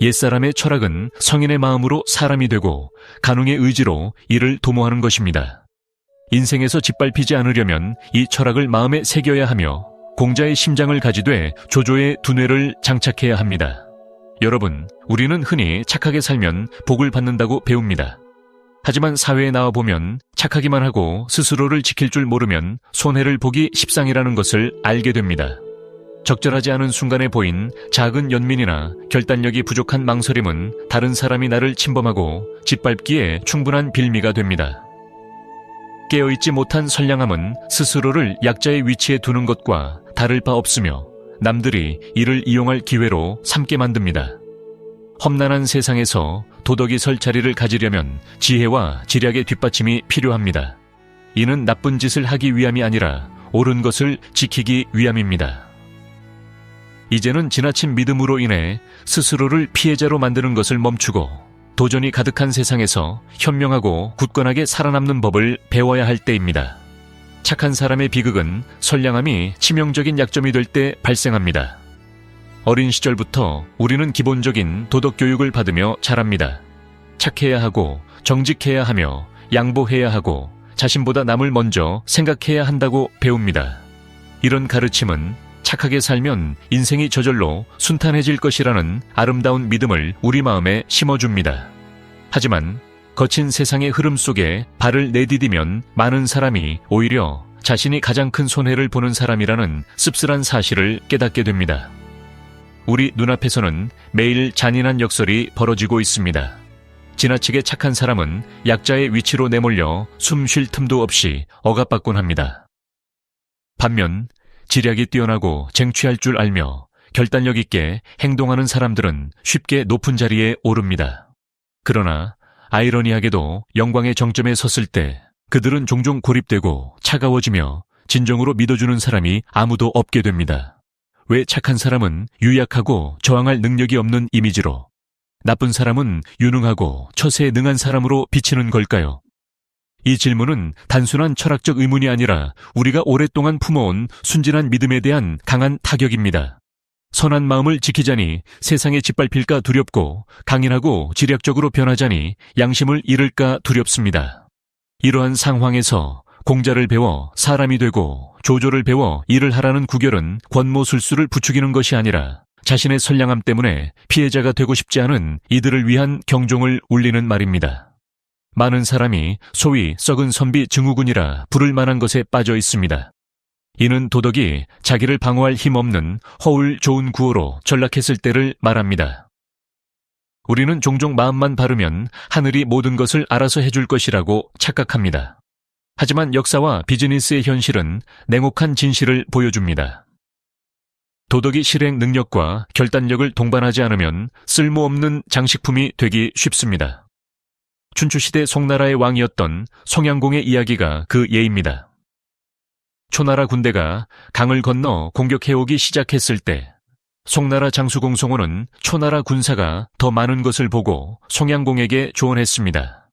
옛사람의 철학은 성인의 마음으로 사람이 되고 간웅의 의지로 이를 도모하는 것입니다. 인생에서 짓밟히지 않으려면 이 철학을 마음에 새겨야 하며 공자의 심장을 가지되 조조의 두뇌를 장착해야 합니다. 여러분, 우리는 흔히 착하게 살면 복을 받는다고 배웁니다. 하지만 사회에 나와보면 착하기만 하고 스스로를 지킬 줄 모르면 손해를 보기 십상이라는 것을 알게 됩니다. 적절하지 않은 순간에 보인 작은 연민이나 결단력이 부족한 망설임은 다른 사람이 나를 침범하고 짓밟기에 충분한 빌미가 됩니다. 깨어있지 못한 선량함은 스스로를 약자의 위치에 두는 것과 다를 바 없으며 남들이 이를 이용할 기회로 삼게 만듭니다. 험난한 세상에서 도덕이 설 자리를 가지려면 지혜와 지략의 뒷받침이 필요합니다. 이는 나쁜 짓을 하기 위함이 아니라 옳은 것을 지키기 위함입니다. 이제는 지나친 믿음으로 인해 스스로를 피해자로 만드는 것을 멈추고 도전이 가득한 세상에서 현명하고 굳건하게 살아남는 법을 배워야 할 때입니다. 착한 사람의 비극은 선량함이 치명적인 약점이 될 때 발생합니다. 어린 시절부터 우리는 기본적인 도덕 교육을 받으며 자랍니다. 착해야 하고 정직해야 하며 양보해야 하고 자신보다 남을 먼저 생각해야 한다고 배웁니다. 이런 가르침은 착하게 살면 인생이 저절로 순탄해질 것이라는 아름다운 믿음을 우리 마음에 심어줍니다. 하지만 거친 세상의 흐름 속에 발을 내디디면 많은 사람이 오히려 자신이 가장 큰 손해를 보는 사람이라는 씁쓸한 사실을 깨닫게 됩니다. 우리 눈앞에서는 매일 잔인한 역설이 벌어지고 있습니다. 지나치게 착한 사람은 약자의 위치로 내몰려 숨 쉴 틈도 없이 억압받곤 합니다. 반면 지략이 뛰어나고 쟁취할 줄 알며 결단력 있게 행동하는 사람들은 쉽게 높은 자리에 오릅니다. 그러나 아이러니하게도 영광의 정점에 섰을 때 그들은 종종 고립되고 차가워지며 진정으로 믿어주는 사람이 아무도 없게 됩니다. 왜 착한 사람은 유약하고 저항할 능력이 없는 이미지로, 나쁜 사람은 유능하고 처세에 능한 사람으로 비치는 걸까요? 이 질문은 단순한 철학적 의문이 아니라 우리가 오랫동안 품어온 순진한 믿음에 대한 강한 타격입니다. 선한 마음을 지키자니 세상에 짓밟힐까 두렵고 강인하고 지략적으로 변하자니 양심을 잃을까 두렵습니다. 이러한 상황에서 공자를 배워 사람이 되고 조조를 배워 일을 하라는 구결은 권모술수를 부추기는 것이 아니라 자신의 선량함 때문에 피해자가 되고 싶지 않은 이들을 위한 경종을 울리는 말입니다. 많은 사람이 소위 썩은 선비 증후군이라 부를 만한 것에 빠져 있습니다. 이는 도덕이 자기를 방어할 힘 없는 허울 좋은 구호로 전락했을 때를 말합니다. 우리는 종종 마음만 바르면 하늘이 모든 것을 알아서 해줄 것이라고 착각합니다. 하지만 역사와 비즈니스의 현실은 냉혹한 진실을 보여줍니다. 도덕이 실행 능력과 결단력을 동반하지 않으면 쓸모없는 장식품이 되기 쉽습니다. 춘추시대 송나라의 왕이었던 송양공의 이야기가 그 예입니다. 초나라 군대가 강을 건너 공격해오기 시작했을 때 송나라 장수 공송호는 초나라 군사가 더 많은 것을 보고 송양공에게 조언했습니다.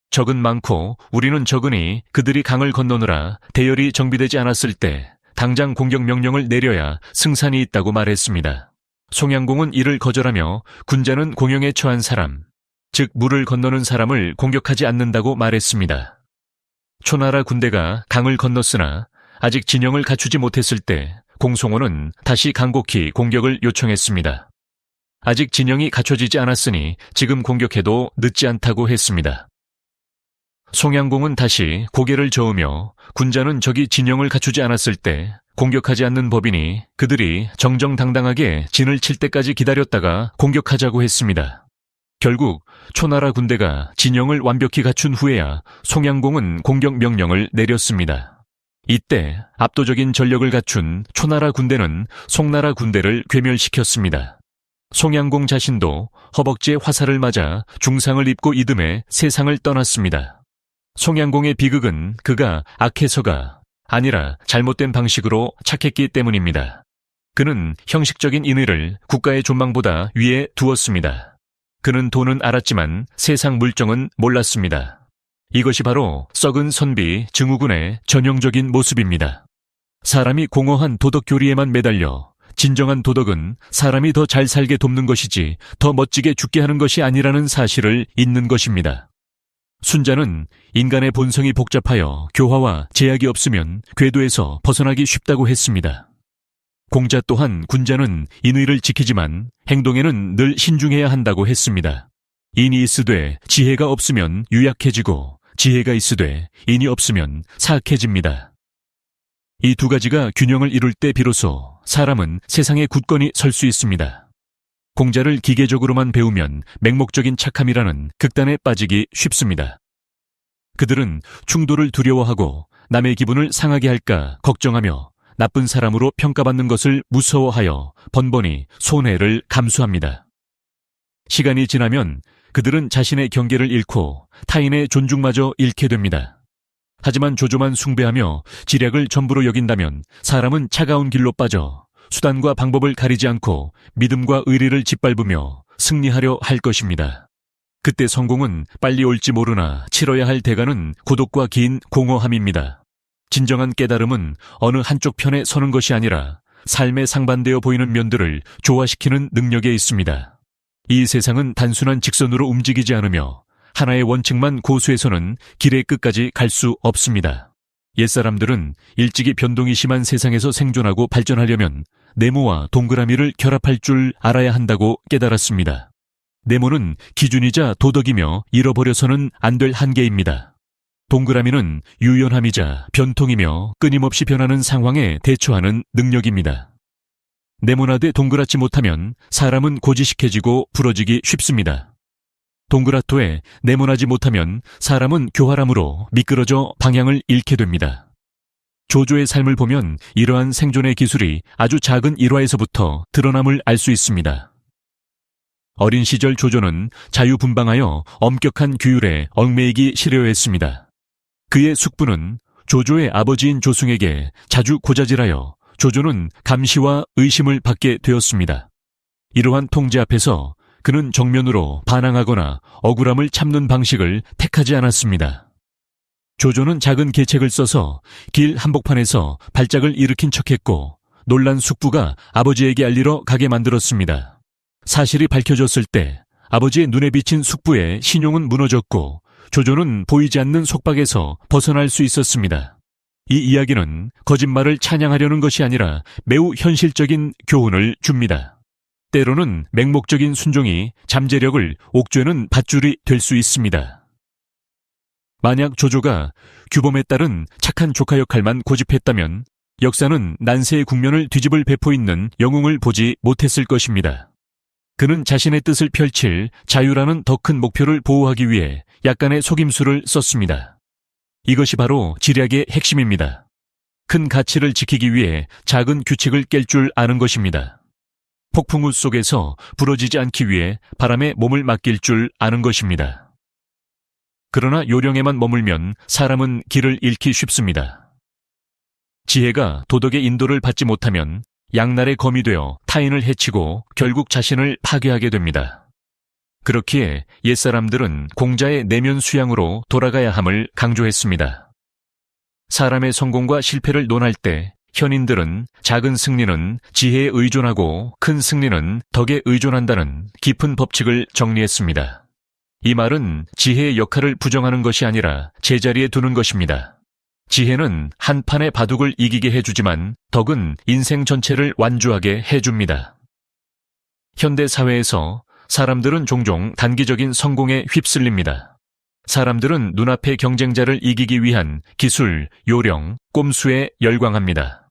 적은 많고 우리는 적으니 그들이 강을 건너느라 대열이 정비되지 않았을 때 당장 공격 명령을 내려야 승산이 있다고 말했습니다. 송양공은 이를 거절하며 군자는 공영에 처한 사람, 즉 물을 건너는 사람을 공격하지 않는다고 말했습니다. 초나라 군대가 강을 건넜으나 아직 진영을 갖추지 못했을 때 공송호는 다시 간곡히 공격을 요청했습니다. 아직 진영이 갖춰지지 않았으니 지금 공격해도 늦지 않다고 했습니다. 송양공은 다시 고개를 저으며 군자는 적이 진영을 갖추지 않았을 때 공격하지 않는 법이니 그들이 정정당당하게 진을 칠 때까지 기다렸다가 공격하자고 했습니다. 결국 초나라 군대가 진영을 완벽히 갖춘 후에야 송양공은 공격 명령을 내렸습니다. 이때 압도적인 전력을 갖춘 초나라 군대는 송나라 군대를 괴멸시켰습니다. 송양공 자신도 허벅지에 화살을 맞아 중상을 입고 이듬해 세상을 떠났습니다. 송양공의 비극은 그가 악해서가 아니라 잘못된 방식으로 착했기 때문입니다. 그는 형식적인 인의를 국가의 존망보다 위에 두었습니다. 그는 돈은 알았지만 세상 물정은 몰랐습니다. 이것이 바로 썩은 선비 증후군의 전형적인 모습입니다. 사람이 공허한 도덕 교리에만 매달려 진정한 도덕은 사람이 더 잘 살게 돕는 것이지 더 멋지게 죽게 하는 것이 아니라는 사실을 잊는 것입니다. 순자는 인간의 본성이 복잡하여 교화와 제약이 없으면 궤도에서 벗어나기 쉽다고 했습니다. 공자 또한 군자는 인의를 지키지만 행동에는 늘 신중해야 한다고 했습니다. 인이 있으되 지혜가 없으면 유약해지고 지혜가 있으되 인이 없으면 사악해집니다. 이 두 가지가 균형을 이룰 때 비로소 사람은 세상에 굳건히 설 수 있습니다. 공자를 기계적으로만 배우면 맹목적인 착함이라는 극단에 빠지기 쉽습니다. 그들은 충돌을 두려워하고 남의 기분을 상하게 할까 걱정하며 나쁜 사람으로 평가받는 것을 무서워하여 번번이 손해를 감수합니다. 시간이 지나면 그들은 자신의 경계를 잃고 타인의 존중마저 잃게 됩니다. 하지만 조조만 숭배하며 지략을 전부로 여긴다면 사람은 차가운 길로 빠져 수단과 방법을 가리지 않고 믿음과 의리를 짓밟으며 승리하려 할 것입니다. 그때 성공은 빨리 올지 모르나 치러야 할 대가는 고독과 긴 공허함입니다. 진정한 깨달음은 어느 한쪽 편에 서는 것이 아니라 삶에 상반되어 보이는 면들을 조화시키는 능력에 있습니다. 이 세상은 단순한 직선으로 움직이지 않으며 하나의 원칙만 고수해서는 길의 끝까지 갈 수 없습니다. 옛사람들은 일찍이 변동이 심한 세상에서 생존하고 발전하려면 네모와 동그라미를 결합할 줄 알아야 한다고 깨달았습니다. 네모는 기준이자 도덕이며 잃어버려서는 안 될 한계입니다. 동그라미는 유연함이자 변통이며 끊임없이 변하는 상황에 대처하는 능력입니다. 네모나되 동그랗지 못하면 사람은 고지식해지고 부러지기 쉽습니다. 동그랗도에 네모나지 못하면 사람은 교활함으로 미끄러져 방향을 잃게 됩니다. 조조의 삶을 보면 이러한 생존의 기술이 아주 작은 일화에서부터 드러남을 알 수 있습니다. 어린 시절 조조는 자유분방하여 엄격한 규율에 얽매이기 싫어했습니다. 그의 숙부는 조조의 아버지인 조승에게 자주 고자질하여 조조는 감시와 의심을 받게 되었습니다. 이러한 통제 앞에서 그는 정면으로 반항하거나 억울함을 참는 방식을 택하지 않았습니다. 조조는 작은 계책을 써서 길 한복판에서 발작을 일으킨 척했고 놀란 숙부가 아버지에게 알리러 가게 만들었습니다. 사실이 밝혀졌을 때 아버지의 눈에 비친 숙부의 신용은 무너졌고 조조는 보이지 않는 속박에서 벗어날 수 있었습니다. 이 이야기는 거짓말을 찬양하려는 것이 아니라 매우 현실적인 교훈을 줍니다. 때로는 맹목적인 순종이 잠재력을 옥죄는 밧줄이 될 수 있습니다. 만약 조조가 규범에 따른 착한 조카 역할만 고집했다면 역사는 난세의 국면을 뒤집을 배포 있는 영웅을 보지 못했을 것입니다. 그는 자신의 뜻을 펼칠 자유라는 더 큰 목표를 보호하기 위해 약간의 속임수를 썼습니다. 이것이 바로 지략의 핵심입니다. 큰 가치를 지키기 위해 작은 규칙을 깰 줄 아는 것입니다. 폭풍우 속에서 부러지지 않기 위해 바람에 몸을 맡길 줄 아는 것입니다. 그러나 요령에만 머물면 사람은 길을 잃기 쉽습니다. 지혜가 도덕의 인도를 받지 못하면 양날의 검이 되어 타인을 해치고 결국 자신을 파괴하게 됩니다. 그렇기에 옛사람들은 공자의 내면 수양으로 돌아가야 함을 강조했습니다. 사람의 성공과 실패를 논할 때 현인들은 작은 승리는 지혜에 의존하고 큰 승리는 덕에 의존한다는 깊은 법칙을 정리했습니다. 이 말은 지혜의 역할을 부정하는 것이 아니라 제자리에 두는 것입니다. 지혜는 한 판의 바둑을 이기게 해주지만 덕은 인생 전체를 완주하게 해줍니다. 현대 사회에서 사람들은 종종 단기적인 성공에 휩쓸립니다. 사람들은 눈앞의 경쟁자를 이기기 위한 기술, 요령, 꼼수에 열광합니다.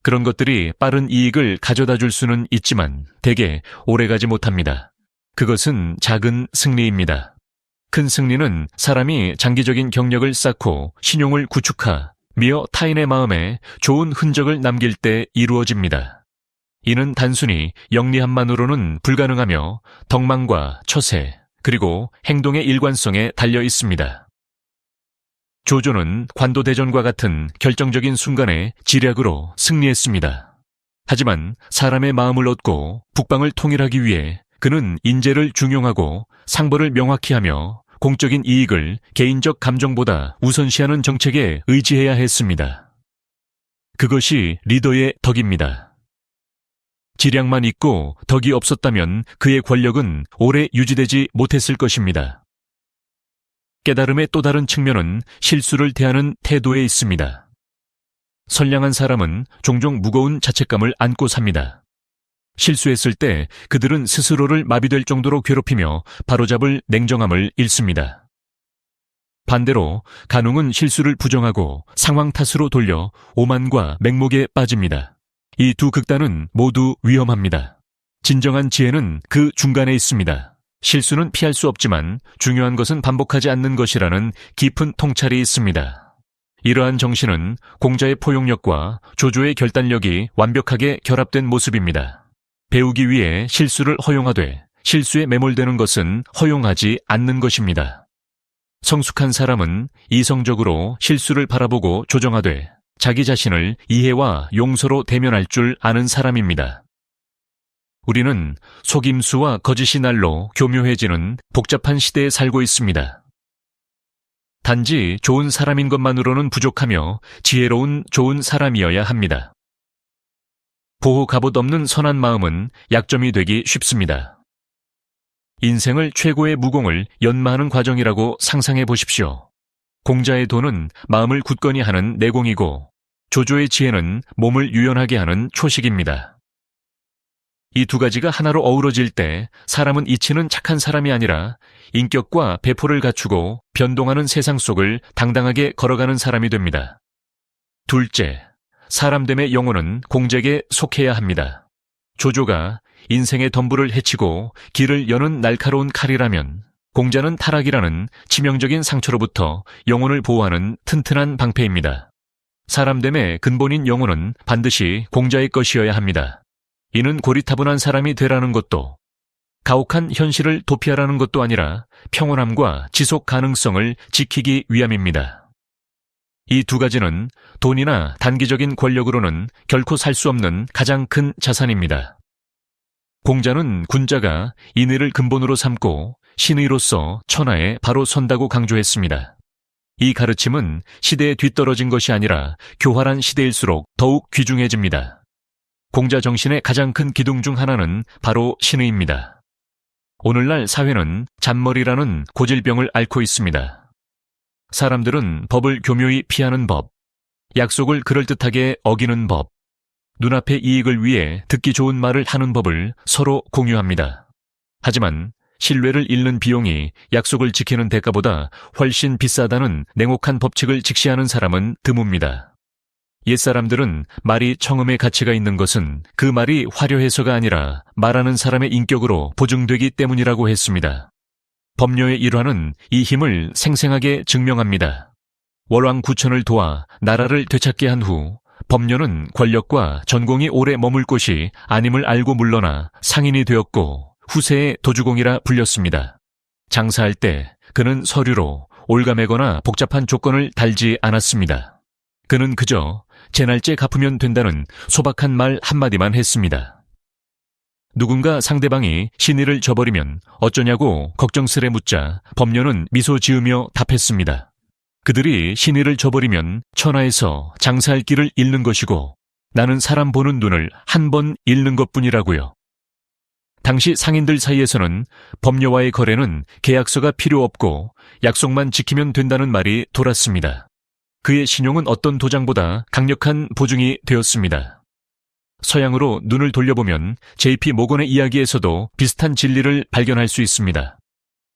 그런 것들이 빠른 이익을 가져다 줄 수는 있지만 대개 오래가지 못합니다. 그것은 작은 승리입니다. 큰 승리는 사람이 장기적인 경력을 쌓고 신용을 구축하며 타인의 마음에 좋은 흔적을 남길 때 이루어집니다. 이는 단순히 영리함만으로는 불가능하며 덕망과 처세, 그리고 행동의 일관성에 달려 있습니다. 조조는 관도대전과 같은 결정적인 순간에 지략으로 승리했습니다. 하지만 사람의 마음을 얻고 북방을 통일하기 위해 그는 인재를 중용하고 상벌을 명확히 하며 공적인 이익을 개인적 감정보다 우선시하는 정책에 의지해야 했습니다. 그것이 리더의 덕입니다. 지량만 있고 덕이 없었다면 그의 권력은 오래 유지되지 못했을 것입니다. 깨달음의 또 다른 측면은 실수를 대하는 태도에 있습니다. 선량한 사람은 종종 무거운 자책감을 안고 삽니다. 실수했을 때 그들은 스스로를 마비될 정도로 괴롭히며 바로잡을 냉정함을 잃습니다. 반대로 간웅은 실수를 부정하고 상황 탓으로 돌려 오만과 맹목에 빠집니다. 이 두 극단은 모두 위험합니다. 진정한 지혜는 그 중간에 있습니다. 실수는 피할 수 없지만 중요한 것은 반복하지 않는 것이라는 깊은 통찰이 있습니다. 이러한 정신은 공자의 포용력과 조조의 결단력이 완벽하게 결합된 모습입니다. 배우기 위해 실수를 허용하되 실수에 매몰되는 것은 허용하지 않는 것입니다. 성숙한 사람은 이성적으로 실수를 바라보고 조정하되 자기 자신을 이해와 용서로 대면할 줄 아는 사람입니다. 우리는 속임수와 거짓이 날로 교묘해지는 복잡한 시대에 살고 있습니다. 단지 좋은 사람인 것만으로는 부족하며 지혜로운 좋은 사람이어야 합니다. 보호 갑옷 없는 선한 마음은 약점이 되기 쉽습니다. 인생을 최고의 무공을 연마하는 과정이라고 상상해 보십시오. 공자의 도는 마음을 굳건히 하는 내공이고 조조의 지혜는 몸을 유연하게 하는 초식입니다. 이 두 가지가 하나로 어우러질 때 사람은 이치는 착한 사람이 아니라 인격과 배포를 갖추고 변동하는 세상 속을 당당하게 걸어가는 사람이 됩니다. 둘째, 사람됨의 영혼은 공자에게 속해야 합니다. 조조가 인생의 덤불을 헤치고 길을 여는 날카로운 칼이라면 공자는 타락이라는 치명적인 상처로부터 영혼을 보호하는 튼튼한 방패입니다. 사람됨의 근본인 영혼은 반드시 공자의 것이어야 합니다. 이는 고리타분한 사람이 되라는 것도 가혹한 현실을 도피하라는 것도 아니라 평온함과 지속 가능성을 지키기 위함입니다. 이 두 가지는 돈이나 단기적인 권력으로는 결코 살 수 없는 가장 큰 자산입니다. 공자는 군자가 인의를 근본으로 삼고 신의로서 천하에 바로 선다고 강조했습니다. 이 가르침은 시대에 뒤떨어진 것이 아니라 교활한 시대일수록 더욱 귀중해집니다. 공자 정신의 가장 큰 기둥 중 하나는 바로 신의입니다. 오늘날 사회는 잔머리라는 고질병을 앓고 있습니다. 사람들은 법을 교묘히 피하는 법, 약속을 그럴듯하게 어기는 법, 눈앞의 이익을 위해 듣기 좋은 말을 하는 법을 서로 공유합니다. 하지만 신뢰를 잃는 비용이 약속을 지키는 대가보다 훨씬 비싸다는 냉혹한 법칙을 직시하는 사람은 드뭅니다. 옛사람들은 말이 청음의 가치가 있는 것은 그 말이 화려해서가 아니라 말하는 사람의 인격으로 보증되기 때문이라고 했습니다. 법료의 일화는 이 힘을 생생하게 증명합니다. 월왕구천을 도와 나라를 되찾게 한 후 법료는 권력과 전공이 오래 머물 곳이 아님을 알고 물러나 상인이 되었고 후세의 도주공이라 불렸습니다. 장사할 때 그는 서류로 올가매거나 복잡한 조건을 달지 않았습니다. 그는 그저 제 날째 갚으면 된다는 소박한 말 한마디만 했습니다. 누군가 상대방이 신의를 저버리면 어쩌냐고 걱정스레 묻자 법료는 미소 지으며 답했습니다. 그들이 신의를 저버리면 천하에서 장사할 길을 잃는 것이고 나는 사람 보는 눈을 한 번 잃는 것뿐이라고요. 당시 상인들 사이에서는 법료와의 거래는 계약서가 필요 없고 약속만 지키면 된다는 말이 돌았습니다. 그의 신용은 어떤 도장보다 강력한 보증이 되었습니다. 서양으로 눈을 돌려보면 JP 모건의 이야기에서도 비슷한 진리를 발견할 수 있습니다.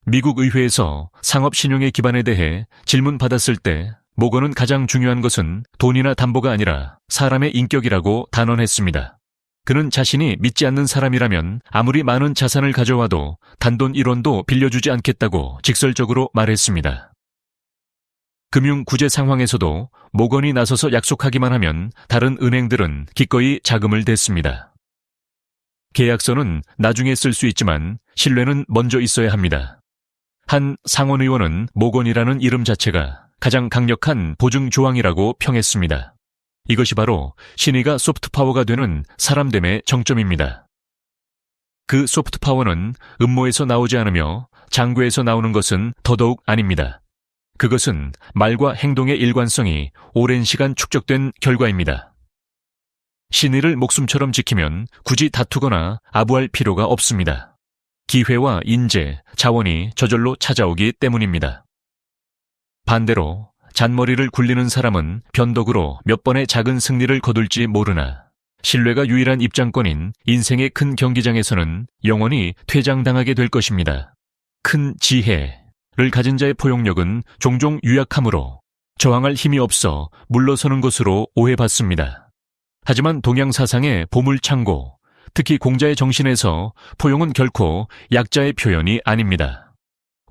미국 의회에서 상업 신용의 기반에 대해 질문받았을 때 모건은 가장 중요한 것은 돈이나 담보가 아니라 사람의 인격이라고 단언했습니다. 그는 자신이 믿지 않는 사람이라면 아무리 많은 자산을 가져와도 단돈 1원도 빌려주지 않겠다고 직설적으로 말했습니다. 금융 구제 상황에서도 모건이 나서서 약속하기만 하면 다른 은행들은 기꺼이 자금을 댔습니다. 계약서는 나중에 쓸 수 있지만 신뢰는 먼저 있어야 합니다. 한 상원의원은 모건이라는 이름 자체가 가장 강력한 보증 조항이라고 평했습니다. 이것이 바로 신의가 소프트파워가 되는 사람됨의 정점입니다. 그 소프트파워는 음모에서 나오지 않으며 장괴에서 나오는 것은 더더욱 아닙니다. 그것은 말과 행동의 일관성이 오랜 시간 축적된 결과입니다. 신의를 목숨처럼 지키면 굳이 다투거나 아부할 필요가 없습니다. 기회와 인재, 자원이 저절로 찾아오기 때문입니다. 반대로 잔머리를 굴리는 사람은 변덕으로 몇 번의 작은 승리를 거둘지 모르나 신뢰가 유일한 입장권인 인생의 큰 경기장에서는 영원히 퇴장당하게 될 것입니다. 큰 지혜를 가진 자의 포용력은 종종 유약하므로 저항할 힘이 없어 물러서는 것으로 오해받습니다. 하지만 동양 사상의 보물창고, 특히 공자의 정신에서 포용은 결코 약자의 표현이 아닙니다.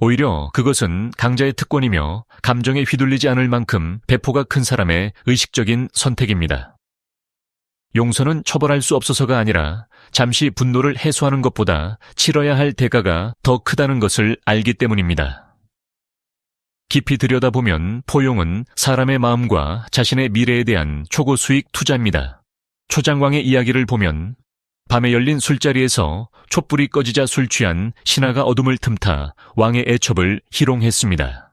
오히려 그것은 강자의 특권이며 감정에 휘둘리지 않을 만큼 배포가 큰 사람의 의식적인 선택입니다. 용서는 처벌할 수 없어서가 아니라 잠시 분노를 해소하는 것보다 치러야 할 대가가 더 크다는 것을 알기 때문입니다. 깊이 들여다보면 포용은 사람의 마음과 자신의 미래에 대한 초고 수익 투자입니다. 초장왕의 이야기를 보면 밤에 열린 술자리에서 촛불이 꺼지자 술 취한 신하가 어둠을 틈타 왕의 애첩을 희롱했습니다.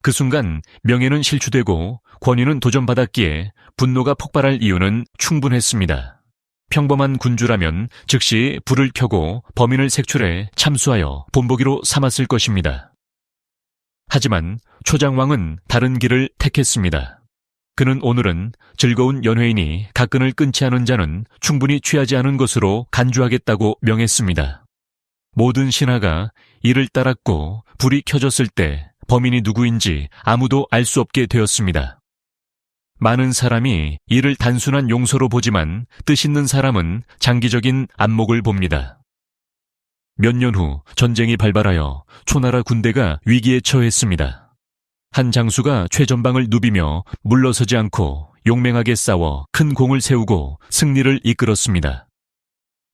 그 순간 명예는 실추되고 권위는 도전받았기에 분노가 폭발할 이유는 충분했습니다. 평범한 군주라면 즉시 불을 켜고 범인을 색출해 참수하여 본보기로 삼았을 것입니다. 하지만 초장왕은 다른 길을 택했습니다. 그는 오늘은 즐거운 연회이니 가끈을 끊지 않은 자는 충분히 취하지 않은 것으로 간주하겠다고 명했습니다. 모든 신하가 이를 따랐고 불이 켜졌을 때 범인이 누구인지 아무도 알 수 없게 되었습니다. 많은 사람이 이를 단순한 용서로 보지만 뜻있는 사람은 장기적인 안목을 봅니다. 몇 년 후 전쟁이 발발하여 초나라 군대가 위기에 처했습니다. 한 장수가 최전방을 누비며 물러서지 않고 용맹하게 싸워 큰 공을 세우고 승리를 이끌었습니다.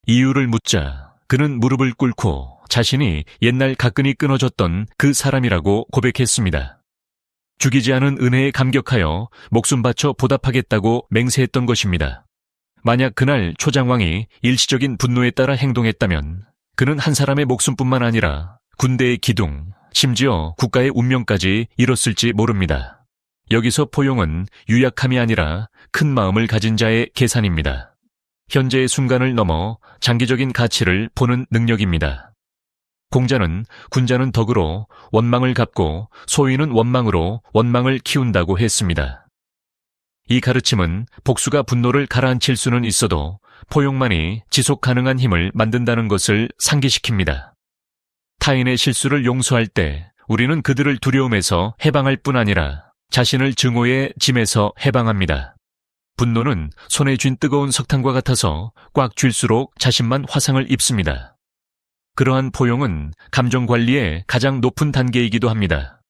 이유를 묻자 그는 무릎을 꿇고 자신이 옛날 가끈이 끊어졌던 그 사람이라고 고백했습니다. 죽이지 않은 은혜에 감격하여 목숨 바쳐 보답하겠다고 맹세했던 것입니다. 만약 그날 초장왕이 일시적인 분노에 따라 행동했다면 그는 한 사람의 목숨뿐만 아니라 군대의 기둥, 심지어 국가의 운명까지 잃었을지 모릅니다. 여기서 포용은 유약함이 아니라 큰 마음을 가진 자의 계산입니다. 현재의 순간을 넘어 장기적인 가치를 보는 능력입니다. 공자는 군자는 덕으로 원망을 갚고 소인은 원망으로 원망을 키운다고 했습니다. 이 가르침은 복수가 분노를 가라앉힐 수는 있어도 포용만이 지속 가능한 힘을 만든다는 것을 상기시킵니다. 타인의 실수를 용서할 때 우리는 그들을 두려움에서 해방할 뿐 아니라 자신을 증오의 짐에서 해방합니다. 분노는 손에 쥔 뜨거운 석탄과 같아서 꽉 쥘수록 자신만 화상을 입습니다. 그러한 포용은 감정 관리의 가장 높은 단계이기도 합니다.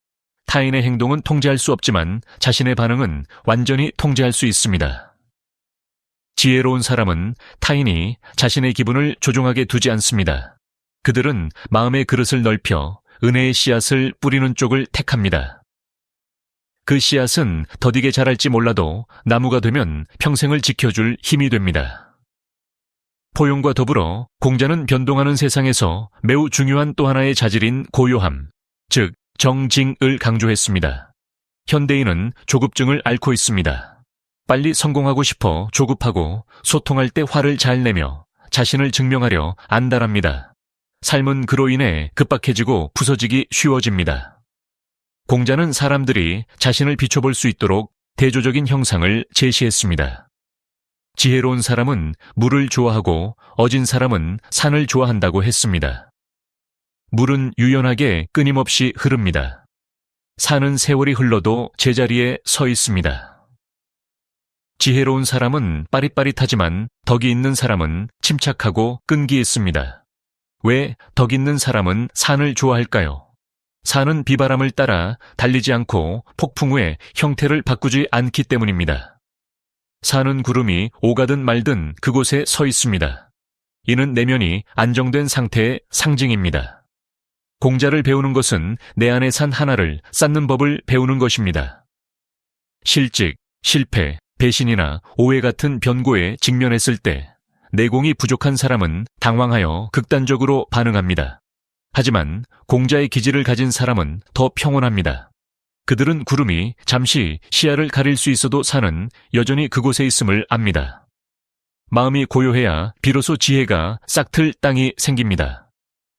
타인의 행동은 통제할 수 없지만 자신의 반응은 완전히 통제할 수 있습니다. 지혜로운 사람은 타인이 자신의 기분을 조종하게 두지 않습니다. 그들은 마음의 그릇을 넓혀 은혜의 씨앗을 뿌리는 쪽을 택합니다. 그 씨앗은 더디게 자랄지 몰라도 나무가 되면 평생을 지켜줄 힘이 됩니다. 포용과 더불어 공자는 변동하는 세상에서 매우 중요한 또 하나의 자질인 고요함, 즉 정징을 강조했습니다. 현대인은 조급증을 앓고 있습니다. 빨리 성공하고 싶어 조급하고 소통할 때 화를 잘 내며 자신을 증명하려 안달합니다. 삶은 그로 인해 급박해지고 부서지기 쉬워집니다. 공자는 사람들이 자신을 비춰볼 수 있도록 대조적인 형상을 제시했습니다. 지혜로운 사람은 물을 좋아하고 어진 사람은 산을 좋아한다고 했습니다. 물은 유연하게 끊임없이 흐릅니다. 산은 세월이 흘러도 제자리에 서 있습니다. 지혜로운 사람은 빠릿빠릿하지만 덕이 있는 사람은 침착하고 끈기 있습니다. 왜 덕 있는 사람은 산을 좋아할까요? 산은 비바람을 따라 달리지 않고 폭풍 후에 형태를 바꾸지 않기 때문입니다. 산은 구름이 오가든 말든 그곳에 서 있습니다. 이는 내면이 안정된 상태의 상징입니다. 공자를 배우는 것은 내 안의 산 하나를 쌓는 법을 배우는 것입니다. 실직, 실패, 배신이나 오해 같은 변고에 직면했을 때 내공이 부족한 사람은 당황하여 극단적으로 반응합니다. 하지만 공자의 기질을 가진 사람은 더 평온합니다. 그들은 구름이 잠시 시야를 가릴 수 있어도 산은 여전히 그곳에 있음을 압니다. 마음이 고요해야 비로소 지혜가 싹틀 땅이 생깁니다.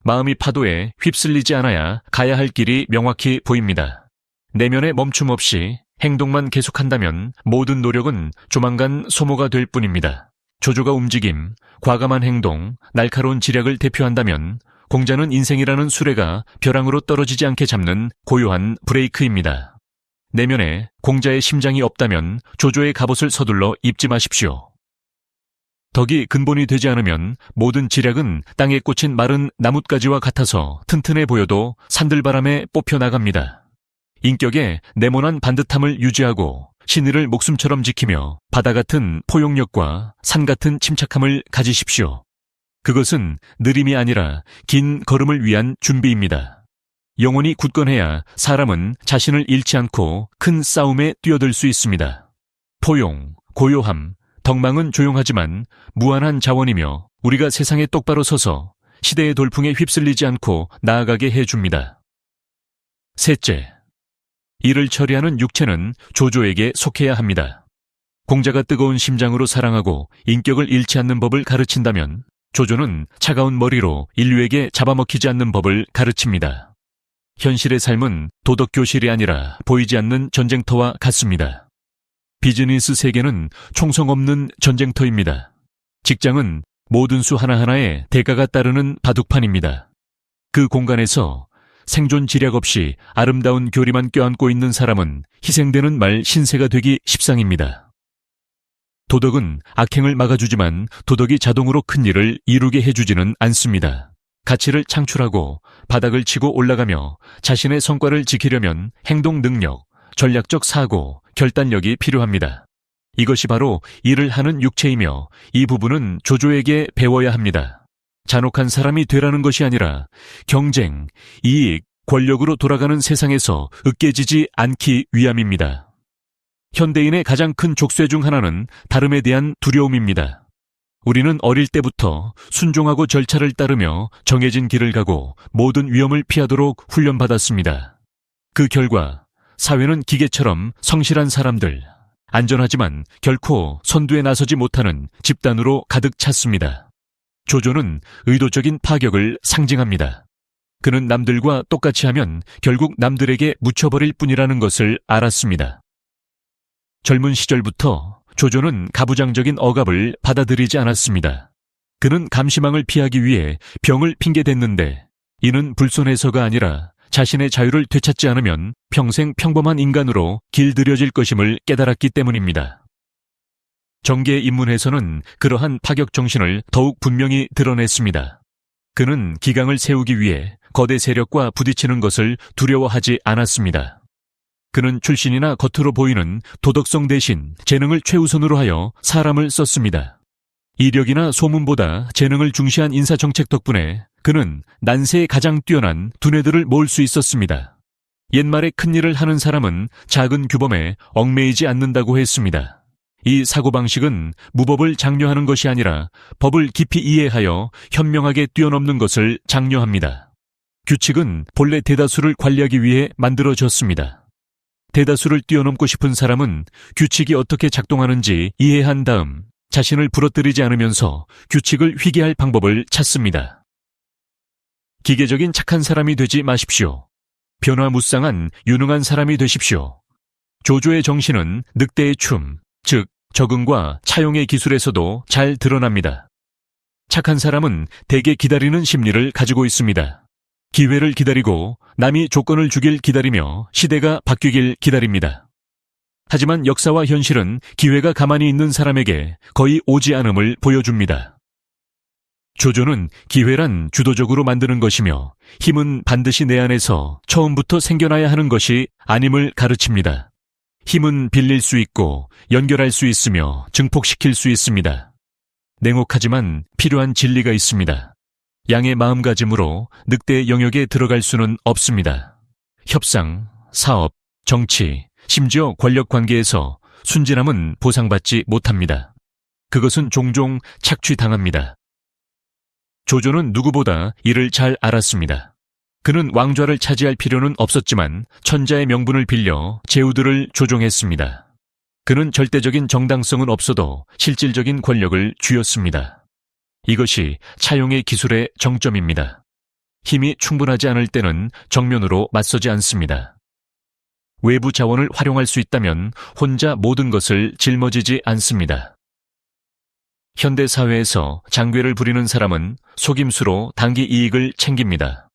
마음이 파도에 휩쓸리지 않아야 가야 할 길이 명확히 보입니다. 내면에 멈춤 없이 행동만 계속한다면 모든 노력은 조만간 소모가 될 뿐입니다. 조조가 움직임, 과감한 행동, 날카로운 지략을 대표한다면 공자는 인생이라는 수레가 벼랑으로 떨어지지 않게 잡는 고요한 브레이크입니다. 내면에 공자의 심장이 없다면 조조의 갑옷을 서둘러 입지 마십시오. 덕이 근본이 되지 않으면 모든 지략은 땅에 꽂힌 마른 나뭇가지와 같아서 튼튼해 보여도 산들바람에 뽑혀 나갑니다. 인격에 네모난 반듯함을 유지하고 신의를 목숨처럼 지키며 바다 같은 포용력과 산 같은 침착함을 가지십시오. 그것은 느림이 아니라 긴 걸음을 위한 준비입니다. 영혼이 굳건해야 사람은 자신을 잃지 않고 큰 싸움에 뛰어들 수 있습니다. 포용, 고요함, 덕망은 조용하지만 무한한 자원이며 우리가 세상에 똑바로 서서 시대의 돌풍에 휩쓸리지 않고 나아가게 해줍니다. 셋째, 일을 처리하는 육체는 조조에게 속해야 합니다. 공자가 뜨거운 심장으로 사랑하고 인격을 잃지 않는 법을 가르친다면 조조는 차가운 머리로 인류에게 잡아먹히지 않는 법을 가르칩니다. 현실의 삶은 도덕교실이 아니라 보이지 않는 전쟁터와 같습니다. 비즈니스 세계는 총성 없는 전쟁터입니다. 직장은 모든 수 하나하나에 대가가 따르는 바둑판입니다. 그 공간에서 생존 지략 없이 아름다운 교리만 껴안고 있는 사람은 희생되는 말 신세가 되기 십상입니다. 도덕은 악행을 막아주지만 도덕이 자동으로 큰 일을 이루게 해주지는 않습니다. 가치를 창출하고 바닥을 치고 올라가며 자신의 성과를 지키려면 행동 능력, 전략적 사고, 결단력이 필요합니다. 이것이 바로 일을 하는 육체이며 이 부분은 조조에게 배워야 합니다. 잔혹한 사람이 되라는 것이 아니라 경쟁, 이익, 권력으로 돌아가는 세상에서 으깨지지 않기 위함입니다. 현대인의 가장 큰 족쇄 중 하나는 다름에 대한 두려움입니다. 우리는 어릴 때부터 순종하고 절차를 따르며 정해진 길을 가고 모든 위험을 피하도록 훈련받았습니다. 그 결과 사회는 기계처럼 성실한 사람들, 안전하지만 결코 선두에 나서지 못하는 집단으로 가득 찼습니다. 조조는 의도적인 파격을 상징합니다. 그는 남들과 똑같이 하면 결국 남들에게 묻혀버릴 뿐이라는 것을 알았습니다. 젊은 시절부터 조조는 가부장적인 억압을 받아들이지 않았습니다. 그는 감시망을 피하기 위해 병을 핑계댔는데 이는 불손해서가 아니라 자신의 자유를 되찾지 않으면 평생 평범한 인간으로 길들여질 것임을 깨달았기 때문입니다. 정계 입문에서는 그러한 파격 정신을 더욱 분명히 드러냈습니다. 그는 기강을 세우기 위해 거대 세력과 부딪히는 것을 두려워하지 않았습니다. 그는 출신이나 겉으로 보이는 도덕성 대신 재능을 최우선으로 하여 사람을 썼습니다. 이력이나 소문보다 재능을 중시한 인사정책 덕분에 그는 난세에 가장 뛰어난 두뇌들을 모을 수 있었습니다. 옛말에 큰일을 하는 사람은 작은 규범에 얽매이지 않는다고 했습니다. 이 사고방식은 무법을 장려하는 것이 아니라 법을 깊이 이해하여 현명하게 뛰어넘는 것을 장려합니다. 규칙은 본래 대다수를 관리하기 위해 만들어졌습니다. 대다수를 뛰어넘고 싶은 사람은 규칙이 어떻게 작동하는지 이해한 다음 자신을 부러뜨리지 않으면서 규칙을 휘게할 방법을 찾습니다. 기계적인 착한 사람이 되지 마십시오. 변화무쌍한 유능한 사람이 되십시오. 조조의 정신은 늑대의 춤, 즉 적응과 차용의 기술에서도 잘 드러납니다. 착한 사람은 대개 기다리는 심리를 가지고 있습니다. 기회를 기다리고 남이 조건을 주길 기다리며 시대가 바뀌길 기다립니다. 하지만 역사와 현실은 기회가 가만히 있는 사람에게 거의 오지 않음을 보여줍니다. 조조는 기회란 주도적으로 만드는 것이며 힘은 반드시 내 안에서 처음부터 생겨나야 하는 것이 아님을 가르칩니다. 힘은 빌릴 수 있고 연결할 수 있으며 증폭시킬 수 있습니다. 냉혹하지만 필요한 진리가 있습니다. 양의 마음가짐으로 늑대의 영역에 들어갈 수는 없습니다. 협상, 사업, 정치, 심지어 권력관계에서 순진함은 보상받지 못합니다. 그것은 종종 착취당합니다. 조조는 누구보다 이를 잘 알았습니다. 그는 왕좌를 차지할 필요는 없었지만 천자의 명분을 빌려 제후들을 조종했습니다. 그는 절대적인 정당성은 없어도 실질적인 권력을 쥐었습니다. 이것이 차용의 기술의 정점입니다. 힘이 충분하지 않을 때는 정면으로 맞서지 않습니다. 외부 자원을 활용할 수 있다면 혼자 모든 것을 짊어지지 않습니다. 현대 사회에서 장괴를 부리는 사람은 속임수로 단기 이익을 챙깁니다.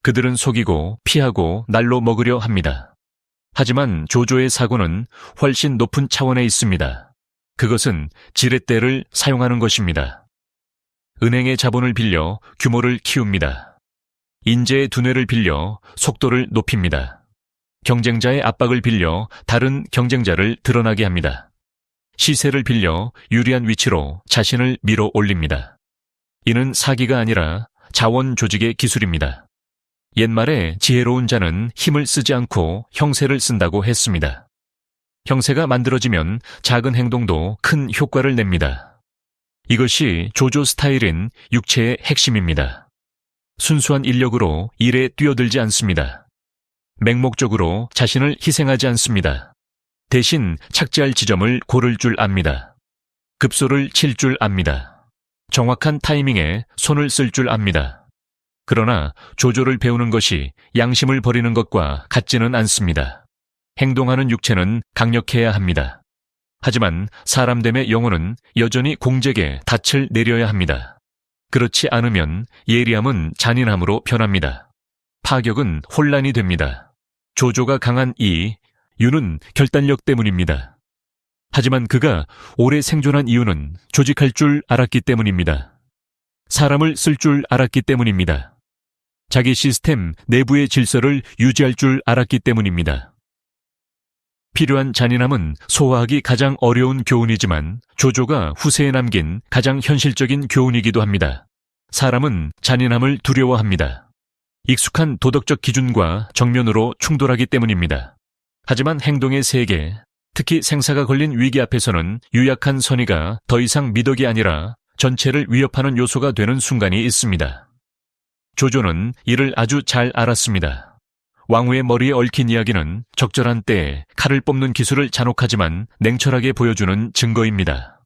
그들은 속이고 피하고 날로 먹으려 합니다. 하지만 조조의 사고는 훨씬 높은 차원에 있습니다. 그것은 지렛대를 사용하는 것입니다. 은행의 자본을 빌려 규모를 키웁니다. 인재의 두뇌를 빌려 속도를 높입니다. 경쟁자의 압박을 빌려 다른 경쟁자를 드러나게 합니다. 시세를 빌려 유리한 위치로 자신을 밀어 올립니다. 이는 사기가 아니라 자원 조직의 기술입니다. 옛말에 지혜로운 자는 힘을 쓰지 않고 형세를 쓴다고 했습니다. 형세가 만들어지면 작은 행동도 큰 효과를 냅니다. 이것이 조조 스타일인 육체의 핵심입니다. 순수한 인력으로 일에 뛰어들지 않습니다. 맹목적으로 자신을 희생하지 않습니다. 대신 착지할 지점을 고를 줄 압니다. 급소를 칠 줄 압니다. 정확한 타이밍에 손을 쓸 줄 압니다. 그러나 조조를 배우는 것이 양심을 버리는 것과 같지는 않습니다. 행동하는 육체는 강력해야 합니다. 하지만 사람됨의 영혼은 여전히 공적에 닻을 내려야 합니다. 그렇지 않으면 예리함은 잔인함으로 변합니다. 파격은 혼란이 됩니다. 조조가 강한 유는 결단력 때문입니다. 하지만 그가 오래 생존한 이유는 조직할 줄 알았기 때문입니다. 사람을 쓸 줄 알았기 때문입니다. 자기 시스템 내부의 질서를 유지할 줄 알았기 때문입니다. 필요한 잔인함은 소화하기 가장 어려운 교훈이지만 조조가 후세에 남긴 가장 현실적인 교훈이기도 합니다. 사람은 잔인함을 두려워합니다. 익숙한 도덕적 기준과 정면으로 충돌하기 때문입니다. 하지만 행동의 세계, 특히 생사가 걸린 위기 앞에서는 유약한 선의가 더 이상 미덕이 아니라 전체를 위협하는 요소가 되는 순간이 있습니다. 조조는 이를 아주 잘 알았습니다. 왕후의 머리에 얽힌 이야기는 적절한 때에 칼을 뽑는 기술을 잔혹하지만 냉철하게 보여주는 증거입니다.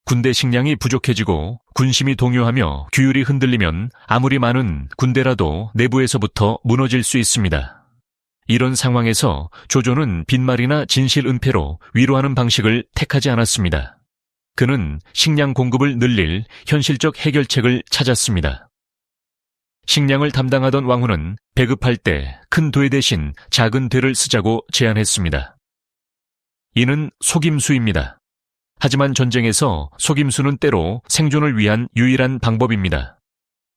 군대 식량이 부족해지고 군심이 동요하며 규율이 흔들리면 아무리 많은 군대라도 내부에서부터 무너질 수 있습니다. 이런 상황에서 조조는 빈말이나 진실 은폐로 위로하는 방식을 택하지 않았습니다. 그는 식량 공급을 늘릴 현실적 해결책을 찾았습니다. 식량을 담당하던 왕후는 배급할 때 큰 돼 대신 작은 되를 쓰자고 제안했습니다. 이는 속임수입니다. 하지만 전쟁에서 속임수는 때로 생존을 위한 유일한 방법입니다.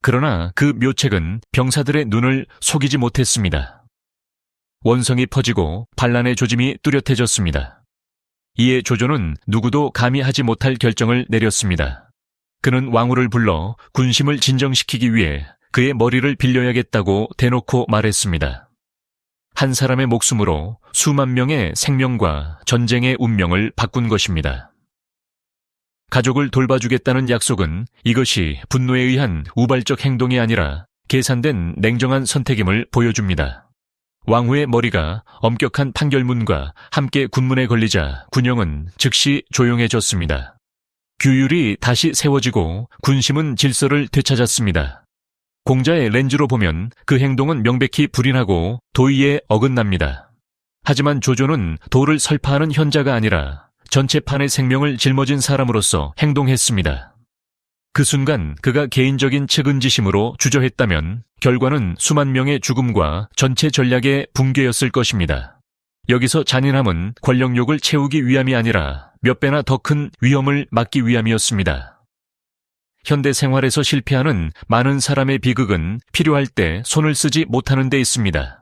그러나 그 묘책은 병사들의 눈을 속이지 못했습니다. 원성이 퍼지고 반란의 조짐이 뚜렷해졌습니다. 이에 조조는 누구도 감히 하지 못할 결정을 내렸습니다. 그는 왕후를 불러 군심을 진정시키기 위해 그의 머리를 빌려야겠다고 대놓고 말했습니다. 한 사람의 목숨으로 수만 명의 생명과 전쟁의 운명을 바꾼 것입니다. 가족을 돌봐주겠다는 약속은 이것이 분노에 의한 우발적 행동이 아니라 계산된 냉정한 선택임을 보여줍니다. 왕후의 머리가 엄격한 판결문과 함께 군문에 걸리자 군영은 즉시 조용해졌습니다. 규율이 다시 세워지고 군심은 질서를 되찾았습니다. 공자의 렌즈로 보면 그 행동은 명백히 불인하고 도의에 어긋납니다. 하지만 조조는 도를 설파하는 현자가 아니라 전체 판의 생명을 짊어진 사람으로서 행동했습니다. 그 순간 그가 개인적인 측은지심으로 주저했다면 결과는 수만 명의 죽음과 전체 전략의 붕괴였을 것입니다. 여기서 잔인함은 권력욕을 채우기 위함이 아니라 몇 배나 더 큰 위험을 막기 위함이었습니다. 현대 생활에서 실패하는 많은 사람의 비극은 필요할 때 손을 쓰지 못하는 데 있습니다.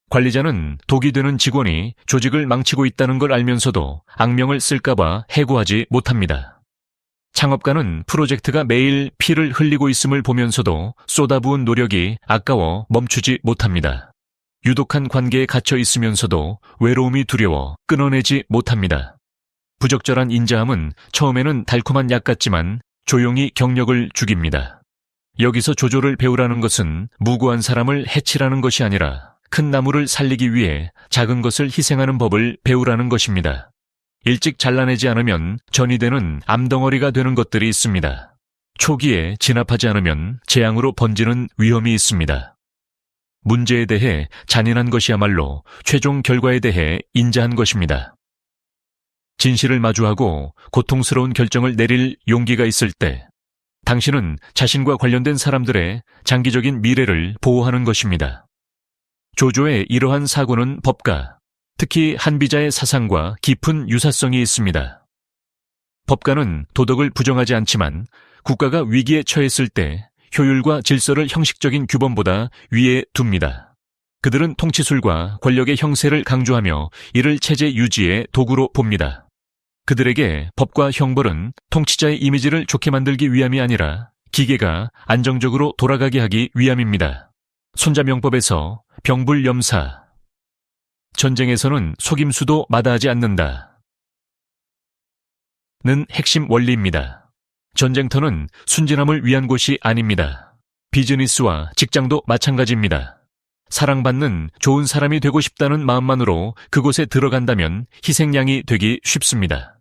관리자는 독이 되는 직원이 조직을 망치고 있다는 걸 알면서도 악명을 쓸까봐 해고하지 못합니다. 창업가는 프로젝트가 매일 피를 흘리고 있음을 보면서도 쏟아부은 노력이 아까워 멈추지 못합니다. 유독한 관계에 갇혀 있으면서도 외로움이 두려워 끊어내지 못합니다. 부적절한 인자함은 처음에는 달콤한 약 같지만 조용히 경력을 죽입니다. 여기서 조조를 배우라는 것은 무고한 사람을 해치라는 것이 아니라 큰 나무를 살리기 위해 작은 것을 희생하는 법을 배우라는 것입니다. 일찍 잘라내지 않으면 전이 되는 암덩어리가 되는 것들이 있습니다. 초기에 진압하지 않으면 재앙으로 번지는 위험이 있습니다. 문제에 대해 잔인한 것이야말로 최종 결과에 대해 인자한 것입니다. 진실을 마주하고 고통스러운 결정을 내릴 용기가 있을 때 당신은 자신과 관련된 사람들의 장기적인 미래를 보호하는 것입니다. 조조의 이러한 사고는 법가, 특히 한비자의 사상과 깊은 유사성이 있습니다. 법가는 도덕을 부정하지 않지만 국가가 위기에 처했을 때 효율과 질서를 형식적인 규범보다 위에 둡니다. 그들은 통치술과 권력의 형세를 강조하며 이를 체제 유지의 도구로 봅니다. 그들에게 법과 형벌은 통치자의 이미지를 좋게 만들기 위함이 아니라 기계가 안정적으로 돌아가게 하기 위함입니다. 손자명법에서 병불염사, 전쟁에서는 속임수도 마다하지 않는다 는 핵심 원리입니다. 전쟁터는 순진함을 위한 곳이 아닙니다. 비즈니스와 직장도 마찬가지입니다. 사랑받는 좋은 사람이 되고 싶다는 마음만으로 그곳에 들어간다면 희생양이 되기 쉽습니다.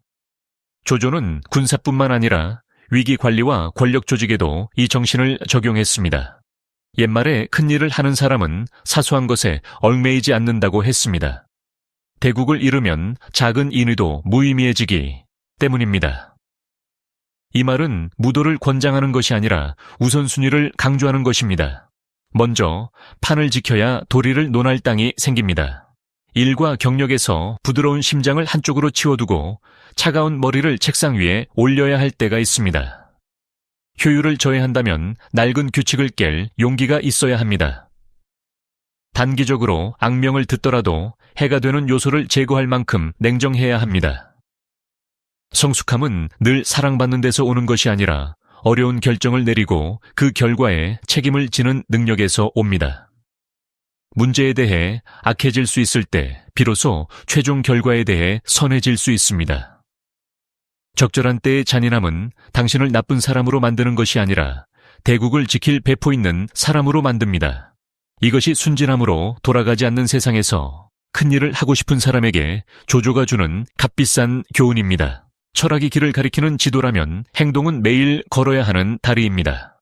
조조는 군사뿐만 아니라 위기관리와 권력 조직에도 이 정신을 적용했습니다. 옛말에 큰일을 하는 사람은 사소한 것에 얽매이지 않는다고 했습니다. 대국을 잃으면 작은 인의도 무의미해지기 때문입니다. 이 말은 무도를 권장하는 것이 아니라 우선순위를 강조하는 것입니다. 먼저 판을 지켜야 도리를 논할 땅이 생깁니다. 일과 경력에서 부드러운 심장을 한쪽으로 치워두고 차가운 머리를 책상 위에 올려야 할 때가 있습니다. 효율을 저해한다면 낡은 규칙을 깰 용기가 있어야 합니다. 단기적으로 악명을 듣더라도 해가 되는 요소를 제거할 만큼 냉정해야 합니다. 성숙함은 늘 사랑받는 데서 오는 것이 아니라 어려운 결정을 내리고 그 결과에 책임을 지는 능력에서 옵니다. 문제에 대해 악해질 수 있을 때 비로소 최종 결과에 대해 선해질 수 있습니다. 적절한 때의 잔인함은 당신을 나쁜 사람으로 만드는 것이 아니라 대국을 지킬 배포 있는 사람으로 만듭니다. 이것이 순진함으로 돌아가지 않는 세상에서 큰일을 하고 싶은 사람에게 조조가 주는 값비싼 교훈입니다. 철학이 길을 가리키는 지도라면 행동은 매일 걸어야 하는 다리입니다.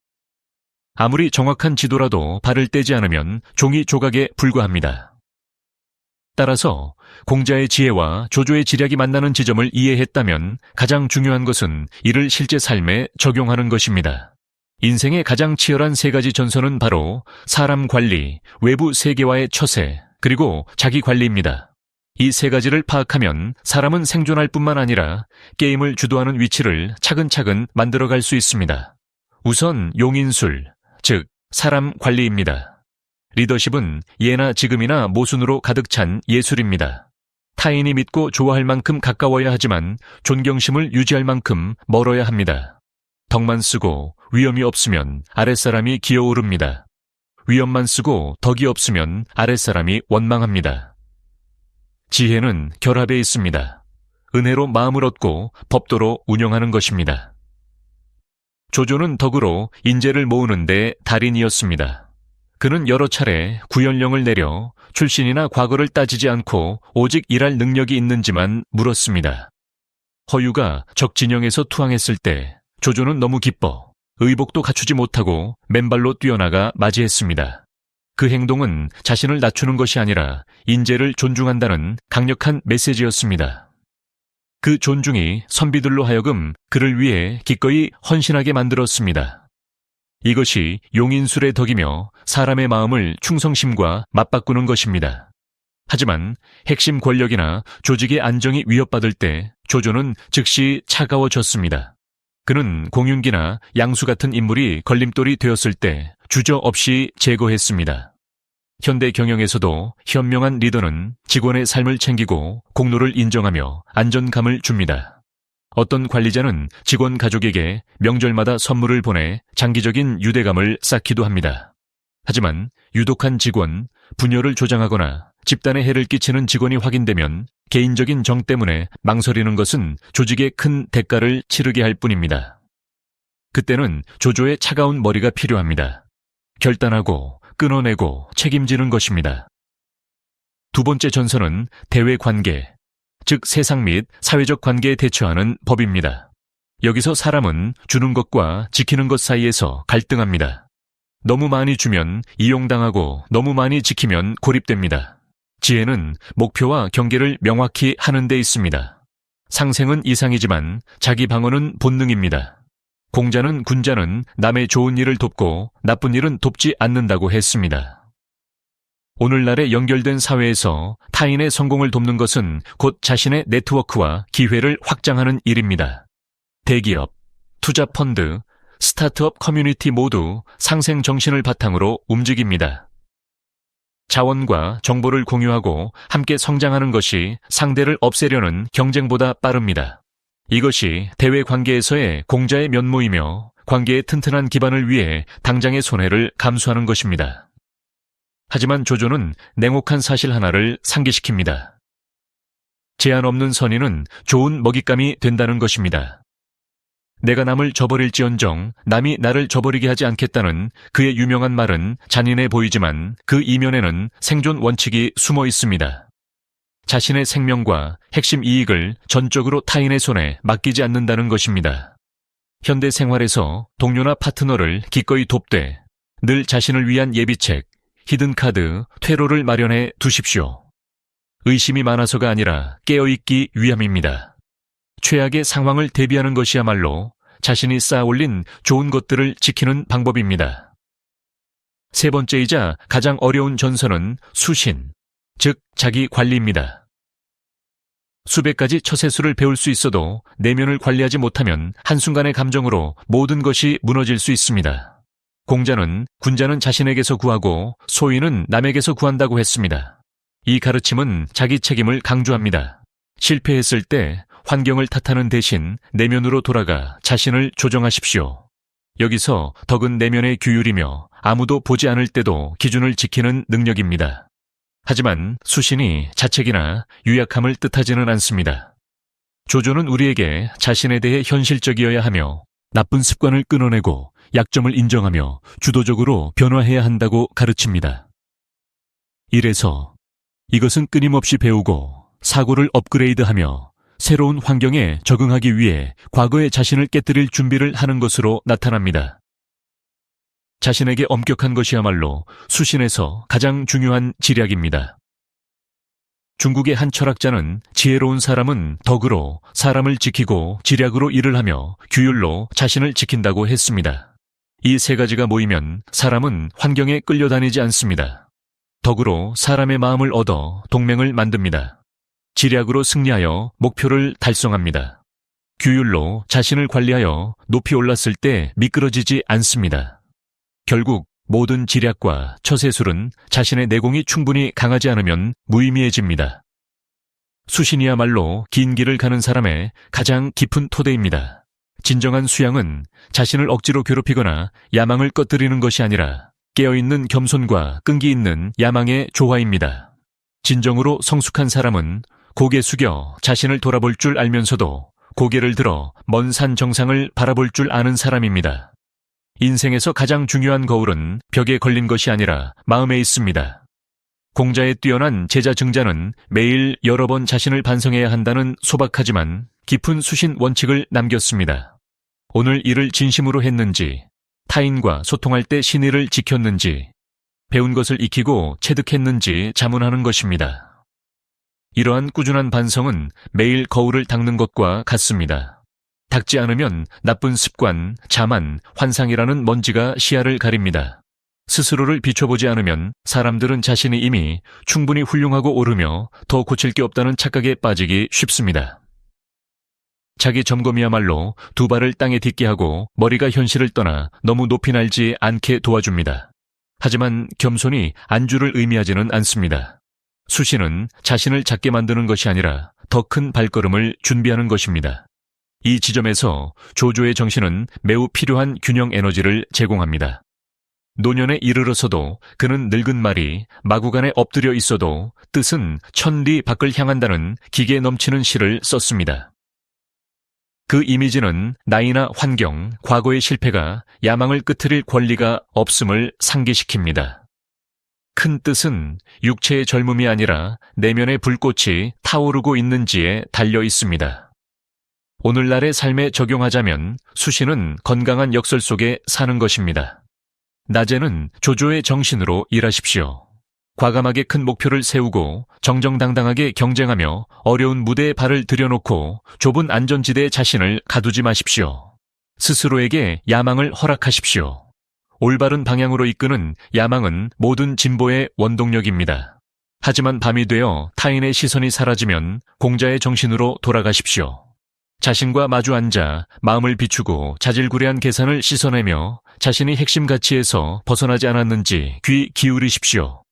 아무리 정확한 지도라도 발을 떼지 않으면 종이 조각에 불과합니다. 따라서 공자의 지혜와 조조의 지략이 만나는 지점을 이해했다면 가장 중요한 것은 이를 실제 삶에 적용하는 것입니다. 인생의 가장 치열한 세 가지 전선은 바로 사람 관리, 외부 세계와의 처세, 그리고 자기 관리입니다. 이 세 가지를 파악하면 사람은 생존할 뿐만 아니라 게임을 주도하는 위치를 차근차근 만들어갈 수 있습니다. 우선 용인술, 즉 사람 관리입니다. 리더십은 예나 지금이나 모순으로 가득 찬 예술입니다. 타인이 믿고 좋아할 만큼 가까워야 하지만 존경심을 유지할 만큼 멀어야 합니다. 덕만 쓰고 위엄이 없으면 아랫사람이 기어오릅니다. 위엄만 쓰고 덕이 없으면 아랫사람이 원망합니다. 지혜는 결합에 있습니다. 은혜로 마음을 얻고 법도로 운영하는 것입니다. 조조는 덕으로 인재를 모으는 데 달인이었습니다. 그는 여러 차례 구연령을 내려 출신이나 과거를 따지지 않고 오직 일할 능력이 있는지만 물었습니다. 허유가 적 진영에서 투항했을 때 조조는 너무 기뻐 의복도 갖추지 못하고 맨발로 뛰어나가 맞이했습니다. 그 행동은 자신을 낮추는 것이 아니라 인재를 존중한다는 강력한 메시지였습니다. 그 존중이 선비들로 하여금 그를 위해 기꺼이 헌신하게 만들었습니다. 이것이 용인술의 덕이며 사람의 마음을 충성심과 맞바꾸는 것입니다. 하지만 핵심 권력이나 조직의 안정이 위협받을 때 조조는 즉시 차가워졌습니다. 그는 공윤기나 양수 같은 인물이 걸림돌이 되었을 때 주저없이 제거했습니다. 현대 경영에서도 현명한 리더는 직원의 삶을 챙기고 공로를 인정하며 안전감을 줍니다. 어떤 관리자는 직원 가족에게 명절마다 선물을 보내 장기적인 유대감을 쌓기도 합니다. 하지만 유독한 직원, 분열을 조장하거나 집단에 해를 끼치는 직원이 확인되면 개인적인 정 때문에 망설이는 것은 조직에 큰 대가를 치르게 할 뿐입니다. 그때는 조조의 차가운 머리가 필요합니다. 결단하고 끊어내고 책임지는 것입니다. 두 번째 전선은 대외 관계, 즉 세상 및 사회적 관계에 대처하는 법입니다. 여기서 사람은 주는 것과 지키는 것 사이에서 갈등합니다. 너무 많이 주면 이용당하고 너무 많이 지키면 고립됩니다. 지혜는 목표와 경계를 명확히 하는 데 있습니다. 상생은 이상이지만 자기 방어는 본능입니다. 공자는 군자는 남의 좋은 일을 돕고 나쁜 일은 돕지 않는다고 했습니다. 오늘날의 연결된 사회에서 타인의 성공을 돕는 것은 곧 자신의 네트워크와 기회를 확장하는 일입니다. 대기업, 투자펀드, 스타트업 커뮤니티 모두 상생 정신을 바탕으로 움직입니다. 자원과 정보를 공유하고 함께 성장하는 것이 상대를 없애려는 경쟁보다 빠릅니다. 이것이 대외 관계에서의 공자의 면모이며 관계의 튼튼한 기반을 위해 당장의 손해를 감수하는 것입니다. 하지만 조조는 냉혹한 사실 하나를 상기시킵니다. 제한 없는 선의는 좋은 먹잇감이 된다는 것입니다. 내가 남을 저버릴지언정 남이 나를 저버리게 하지 않겠다는 그의 유명한 말은 잔인해 보이지만 그 이면에는 생존 원칙이 숨어 있습니다. 자신의 생명과 핵심 이익을 전적으로 타인의 손에 맡기지 않는다는 것입니다. 현대 생활에서 동료나 파트너를 기꺼이 돕되 늘 자신을 위한 예비책, 히든카드, 퇴로를 마련해 두십시오. 의심이 많아서가 아니라 깨어있기 위함입니다. 최악의 상황을 대비하는 것이야말로 자신이 쌓아올린 좋은 것들을 지키는 방법입니다. 세 번째이자 가장 어려운 전선은 수신, 즉 자기 관리입니다. 수백 가지 처세술을 배울 수 있어도 내면을 관리하지 못하면 한순간의 감정으로 모든 것이 무너질 수 있습니다. 공자는 군자는 자신에게서 구하고 소인은 남에게서 구한다고 했습니다. 이 가르침은 자기 책임을 강조합니다. 실패했을 때 환경을 탓하는 대신 내면으로 돌아가 자신을 조정하십시오. 여기서 덕은 내면의 규율이며 아무도 보지 않을 때도 기준을 지키는 능력입니다. 하지만 수신이 자책이나 유약함을 뜻하지는 않습니다. 조조는 우리에게 자신에 대해 현실적이어야 하며 나쁜 습관을 끊어내고 약점을 인정하며 주도적으로 변화해야 한다고 가르칩니다. 이래서 이것은 끊임없이 배우고 사고를 업그레이드하며 새로운 환경에 적응하기 위해 과거의 자신을 깨뜨릴 준비를 하는 것으로 나타납니다. 자신에게 엄격한 것이야말로 수신에서 가장 중요한 지략입니다. 중국의 한 철학자는 지혜로운 사람은 덕으로 사람을 지키고 지략으로 일을 하며 규율로 자신을 지킨다고 했습니다. 이 세 가지가 모이면 사람은 환경에 끌려다니지 않습니다. 덕으로 사람의 마음을 얻어 동맹을 만듭니다. 지략으로 승리하여 목표를 달성합니다. 규율로 자신을 관리하여 높이 올랐을 때 미끄러지지 않습니다. 결국 모든 지략과 처세술은 자신의 내공이 충분히 강하지 않으면 무의미해집니다. 수신이야말로 긴 길을 가는 사람의 가장 깊은 토대입니다. 진정한 수양은 자신을 억지로 괴롭히거나 야망을 꺼뜨리는 것이 아니라 깨어있는 겸손과 끈기 있는 야망의 조화입니다. 진정으로 성숙한 사람은 고개 숙여 자신을 돌아볼 줄 알면서도 고개를 들어 먼 산 정상을 바라볼 줄 아는 사람입니다. 인생에서 가장 중요한 거울은 벽에 걸린 것이 아니라 마음에 있습니다. 공자의 뛰어난 제자 증자는 매일 여러 번 자신을 반성해야 한다는 소박하지만 깊은 수신 원칙을 남겼습니다. 오늘 일을 진심으로 했는지, 타인과 소통할 때 신의를 지켰는지, 배운 것을 익히고 체득했는지 자문하는 것입니다. 이러한 꾸준한 반성은 매일 거울을 닦는 것과 같습니다. 닦지 않으면 나쁜 습관, 자만, 환상이라는 먼지가 시야를 가립니다. 스스로를 비춰보지 않으면 사람들은 자신이 이미 충분히 훌륭하고 옳으며 더 고칠 게 없다는 착각에 빠지기 쉽습니다. 자기 점검이야말로 두 발을 땅에 딛게 하고 머리가 현실을 떠나 너무 높이 날지 않게 도와줍니다. 하지만 겸손이 안주를 의미하지는 않습니다. 수신은 자신을 작게 만드는 것이 아니라 더 큰 발걸음을 준비하는 것입니다. 이 지점에서 조조의 정신은 매우 필요한 균형 에너지를 제공합니다. 노년에 이르러서도 그는 늙은 말이 마구간에 엎드려 있어도 뜻은 천리 밖을 향한다는 기계 넘치는 시를 썼습니다. 그 이미지는 나이나 환경, 과거의 실패가 야망을 끄트릴 권리가 없음을 상기시킵니다. 큰 뜻은 육체의 젊음이 아니라 내면의 불꽃이 타오르고 있는지에 달려 있습니다. 오늘날의 삶에 적용하자면 수시는 건강한 역설 속에 사는 것입니다. 낮에는 조조의 정신으로 일하십시오. 과감하게 큰 목표를 세우고 정정당당하게 경쟁하며 어려운 무대에 발을 들여놓고 좁은 안전지대에 자신을 가두지 마십시오. 스스로에게 야망을 허락하십시오. 올바른 방향으로 이끄는 야망은 모든 진보의 원동력입니다. 하지만 밤이 되어 타인의 시선이 사라지면 공자의 정신으로 돌아가십시오. 자신과 마주 앉아 마음을 비추고 자질구레한 계산을 씻어내며 자신이 핵심 가치에서 벗어나지 않았는지 귀 기울이십시오.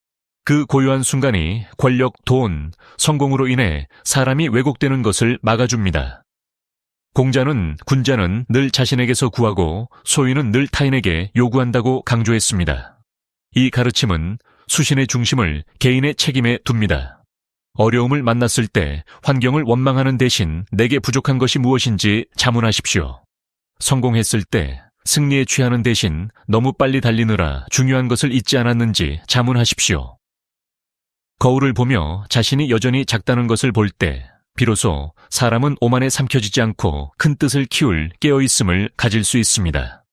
그 고요한 순간이 권력, 돈, 성공으로 인해 사람이 왜곡되는 것을 막아줍니다. 공자는 군자는 늘 자신에게서 구하고 소유는 늘 타인에게 요구한다고 강조했습니다. 이 가르침은 수신의 중심을 개인의 책임에 둡니다. 어려움을 만났을 때 환경을 원망하는 대신 내게 부족한 것이 무엇인지 자문하십시오. 성공했을 때 승리에 취하는 대신 너무 빨리 달리느라 중요한 것을 잊지 않았는지 자문하십시오. 거울을 보며 자신이 여전히 작다는 것을 볼 때 비로소 사람은 오만에 삼켜지지 않고 큰 뜻을 키울 깨어있음을 가질 수 있습니다.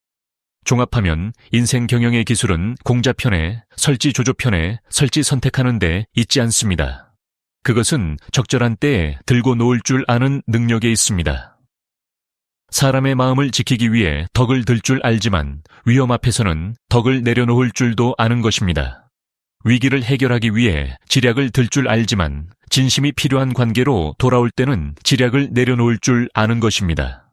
종합하면 인생 경영의 기술은 공자편에 설지조조편에 설지 선택하는 데 있지 않습니다. 그것은 적절한 때에 들고 놓을 줄 아는 능력에 있습니다. 사람의 마음을 지키기 위해 덕을 들 줄 알지만 위험 앞에서는 덕을 내려놓을 줄도 아는 것입니다. 위기를 해결하기 위해 지략을 들 줄 알지만 진심이 필요한 관계로 돌아올 때는 지략을 내려놓을 줄 아는 것입니다.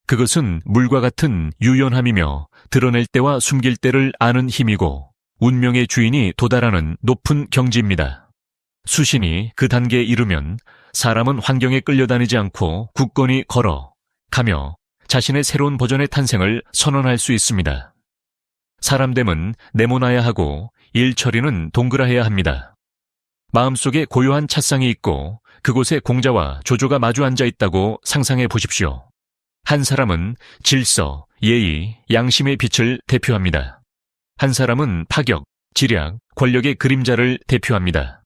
그것은 물과 같은 유연함이며 드러낼 때와 숨길 때를 아는 힘이고 운명의 주인이 도달하는 높은 경지입니다. 수신이 그 단계에 이르면 사람은 환경에 끌려다니지 않고 굳건히 걸어 가며 자신의 새로운 버전의 탄생을 선언할 수 있습니다. 사람됨은 네모나야 하고 일 처리는 동그라해야 합니다. 마음속에 고요한 찻상이 있고 그곳에 공자와 조조가 마주 앉아 있다고 상상해 보십시오. 한 사람은 질서, 예의, 양심의 빛을 대표합니다. 한 사람은 파격, 지략, 권력의 그림자를 대표합니다.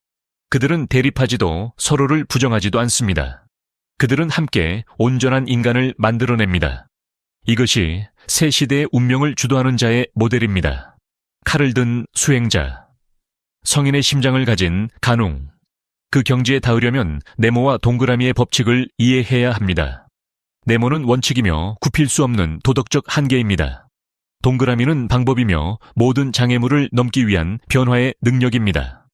그들은 대립하지도 서로를 부정하지도 않습니다. 그들은 함께 온전한 인간을 만들어냅니다. 이것이 새 시대의 운명을 주도하는 자의 모델입니다. 칼을 든 수행자, 성인의 심장을 가진 간웅. 그 경지에 닿으려면 네모와 동그라미의 법칙을 이해해야 합니다. 네모는 원칙이며 굽힐 수 없는 도덕적 한계입니다. 동그라미는 방법이며 모든 장애물을 넘기 위한 변화의 능력입니다.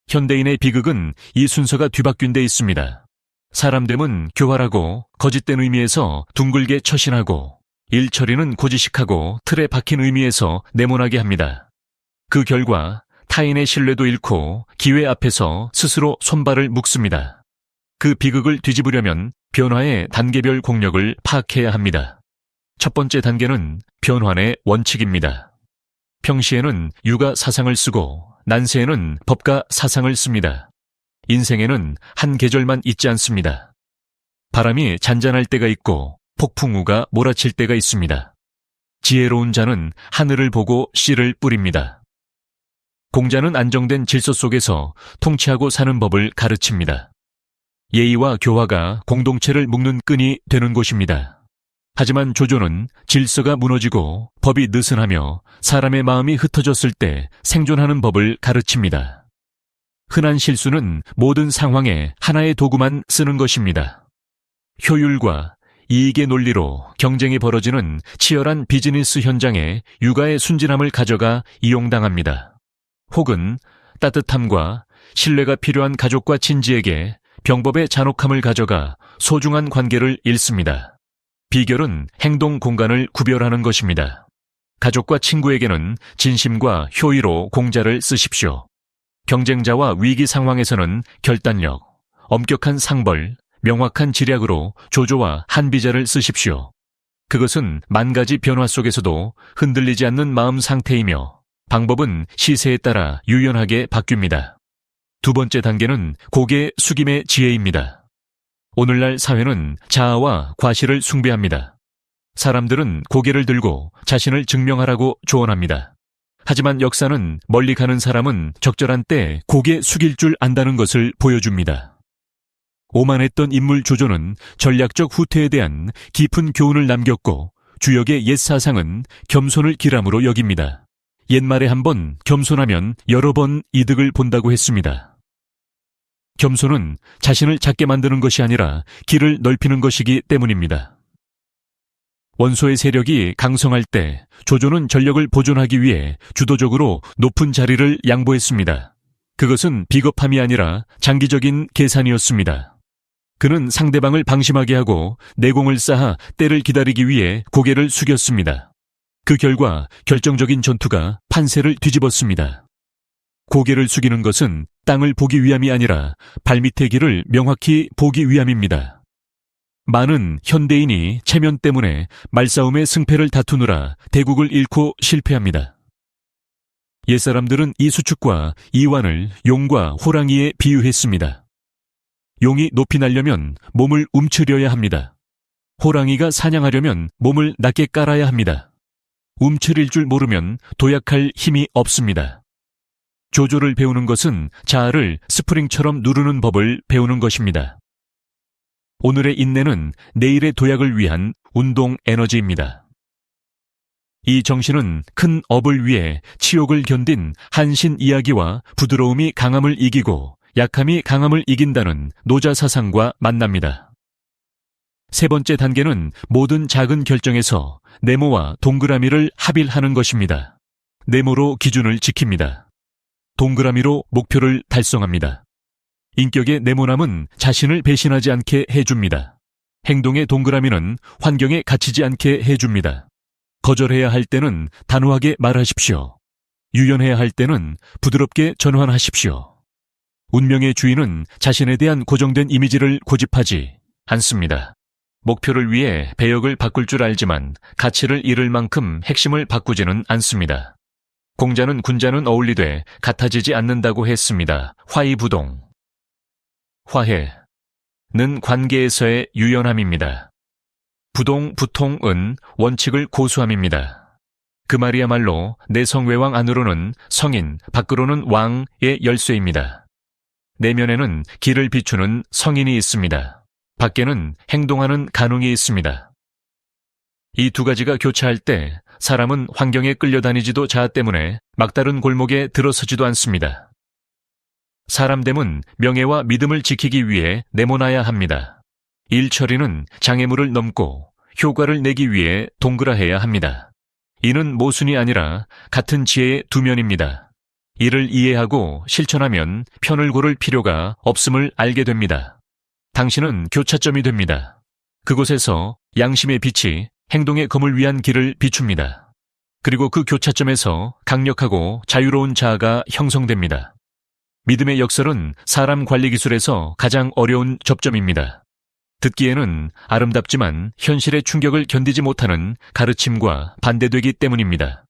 현대인의 비극은 이 순서가 뒤바뀐 데 있습니다. 사람됨은 교활하고 거짓된 의미에서 둥글게 처신하고 일처리는 고지식하고 틀에 박힌 의미에서 네모나게 합니다. 그 결과 타인의 신뢰도 잃고 기회 앞에서 스스로 손발을 묶습니다. 그 비극을 뒤집으려면 변화의 단계별 공력을 파악해야 합니다. 첫 번째 단계는 변환의 원칙입니다. 평시에는 유가 사상을 쓰고 난세에는 법과 사상을 씁니다. 인생에는 한 계절만 있지 않습니다. 바람이 잔잔할 때가 있고 폭풍우가 몰아칠 때가 있습니다. 지혜로운 자는 하늘을 보고 씨를 뿌립니다. 공자는 안정된 질서 속에서 통치하고 사는 법을 가르칩니다. 예의와 교화가 공동체를 묶는 끈이 되는 곳입니다. 하지만 조조는 질서가 무너지고 법이 느슨하며 사람의 마음이 흩어졌을 때 생존하는 법을 가르칩니다. 흔한 실수는 모든 상황에 하나의 도구만 쓰는 것입니다. 효율과 이익의 논리로 경쟁이 벌어지는 치열한 비즈니스 현장에 육아의 순진함을 가져가 이용당합니다. 혹은 따뜻함과 신뢰가 필요한 가족과 친지에게 병법의 잔혹함을 가져가 소중한 관계를 잃습니다. 비결은 행동 공간을 구별하는 것입니다. 가족과 친구에게는 진심과 효의로 공자를 쓰십시오. 경쟁자와 위기 상황에서는 결단력, 엄격한 상벌, 명확한 지략으로 조조와 한비자를 쓰십시오. 그것은 만 가지 변화 속에서도 흔들리지 않는 마음 상태이며 방법은 시세에 따라 유연하게 바뀝니다. 두 번째 단계는 고개 숙임의 지혜입니다. 오늘날 사회는 자아와 과실을 숭배합니다. 사람들은 고개를 들고 자신을 증명하라고 조언합니다. 하지만 역사는 멀리 가는 사람은 적절한 때 고개 숙일 줄 안다는 것을 보여줍니다. 오만했던 인물 조조는 전략적 후퇴에 대한 깊은 교훈을 남겼고 주역의 옛 사상은 겸손을 기람으로 여깁니다. 옛말에 한 번 겸손하면 여러 번 이득을 본다고 했습니다. 겸손은 자신을 작게 만드는 것이 아니라 길을 넓히는 것이기 때문입니다. 원소의 세력이 강성할 때 조조는 전력을 보존하기 위해 주도적으로 높은 자리를 양보했습니다. 그것은 비겁함이 아니라 장기적인 계산이었습니다. 그는 상대방을 방심하게 하고 내공을 쌓아 때를 기다리기 위해 고개를 숙였습니다. 그 결과 결정적인 전투가 판세를 뒤집었습니다. 고개를 숙이는 것은 땅을 보기 위함이 아니라 발밑의 길을 명확히 보기 위함입니다. 많은 현대인이 체면 때문에 말싸움의 승패를 다투느라 대국을 잃고 실패합니다. 옛사람들은 이 수축과 이완을 용과 호랑이에 비유했습니다. 용이 높이 날려면 몸을 움츠려야 합니다. 호랑이가 사냥하려면 몸을 낮게 깔아야 합니다. 움츠릴 줄 모르면 도약할 힘이 없습니다. 조조를 배우는 것은 자아를 스프링처럼 누르는 법을 배우는 것입니다. 오늘의 인내는 내일의 도약을 위한 운동 에너지입니다. 이 정신은 큰 업을 위해 치욕을 견딘 한신 이야기와 부드러움이 강함을 이기고 약함이 강함을 이긴다는 노자 사상과 만납니다. 세 번째 단계는 모든 작은 결정에서 네모와 동그라미를 합일하는 것입니다. 네모로 기준을 지킵니다. 동그라미로 목표를 달성합니다. 인격의 네모남은 자신을 배신하지 않게 해줍니다. 행동의 동그라미는 환경에 갇히지 않게 해줍니다. 거절해야 할 때는 단호하게 말하십시오. 유연해야 할 때는 부드럽게 전환하십시오. 운명의 주인은 자신에 대한 고정된 이미지를 고집하지 않습니다. 목표를 위해 배역을 바꿀 줄 알지만 가치를 잃을 만큼 핵심을 바꾸지는 않습니다. 공자는 군자는 어울리되 같아지지 않는다고 했습니다. 화이부동. 화해는 관계에서의 유연함입니다. 부동, 부통은 원칙을 고수함입니다. 그 말이야말로 내 성외왕 안으로는 성인, 밖으로는 왕의 열쇠입니다. 내면에는 길을 비추는 성인이 있습니다. 밖에는 행동하는 간웅이 있습니다. 이 두 가지가 교차할 때 사람은 환경에 끌려다니지도 자아 때문에 막다른 골목에 들어서지도 않습니다. 사람됨은 명예와 믿음을 지키기 위해 네모나야 합니다. 일처리는 장애물을 넘고 효과를 내기 위해 동그라해야 합니다. 이는 모순이 아니라 같은 지혜의 두 면입니다. 이를 이해하고 실천하면 편을 고를 필요가 없음을 알게 됩니다. 당신은 교차점이 됩니다. 그곳에서 양심의 빛이 행동의 검을 위한 길을 비춥니다. 그리고 그 교차점에서 강력하고 자유로운 자아가 형성됩니다. 믿음의 역설은 사람 관리 기술에서 가장 어려운 접점입니다. 듣기에는 아름답지만 현실의 충격을 견디지 못하는 가르침과 반대되기 때문입니다.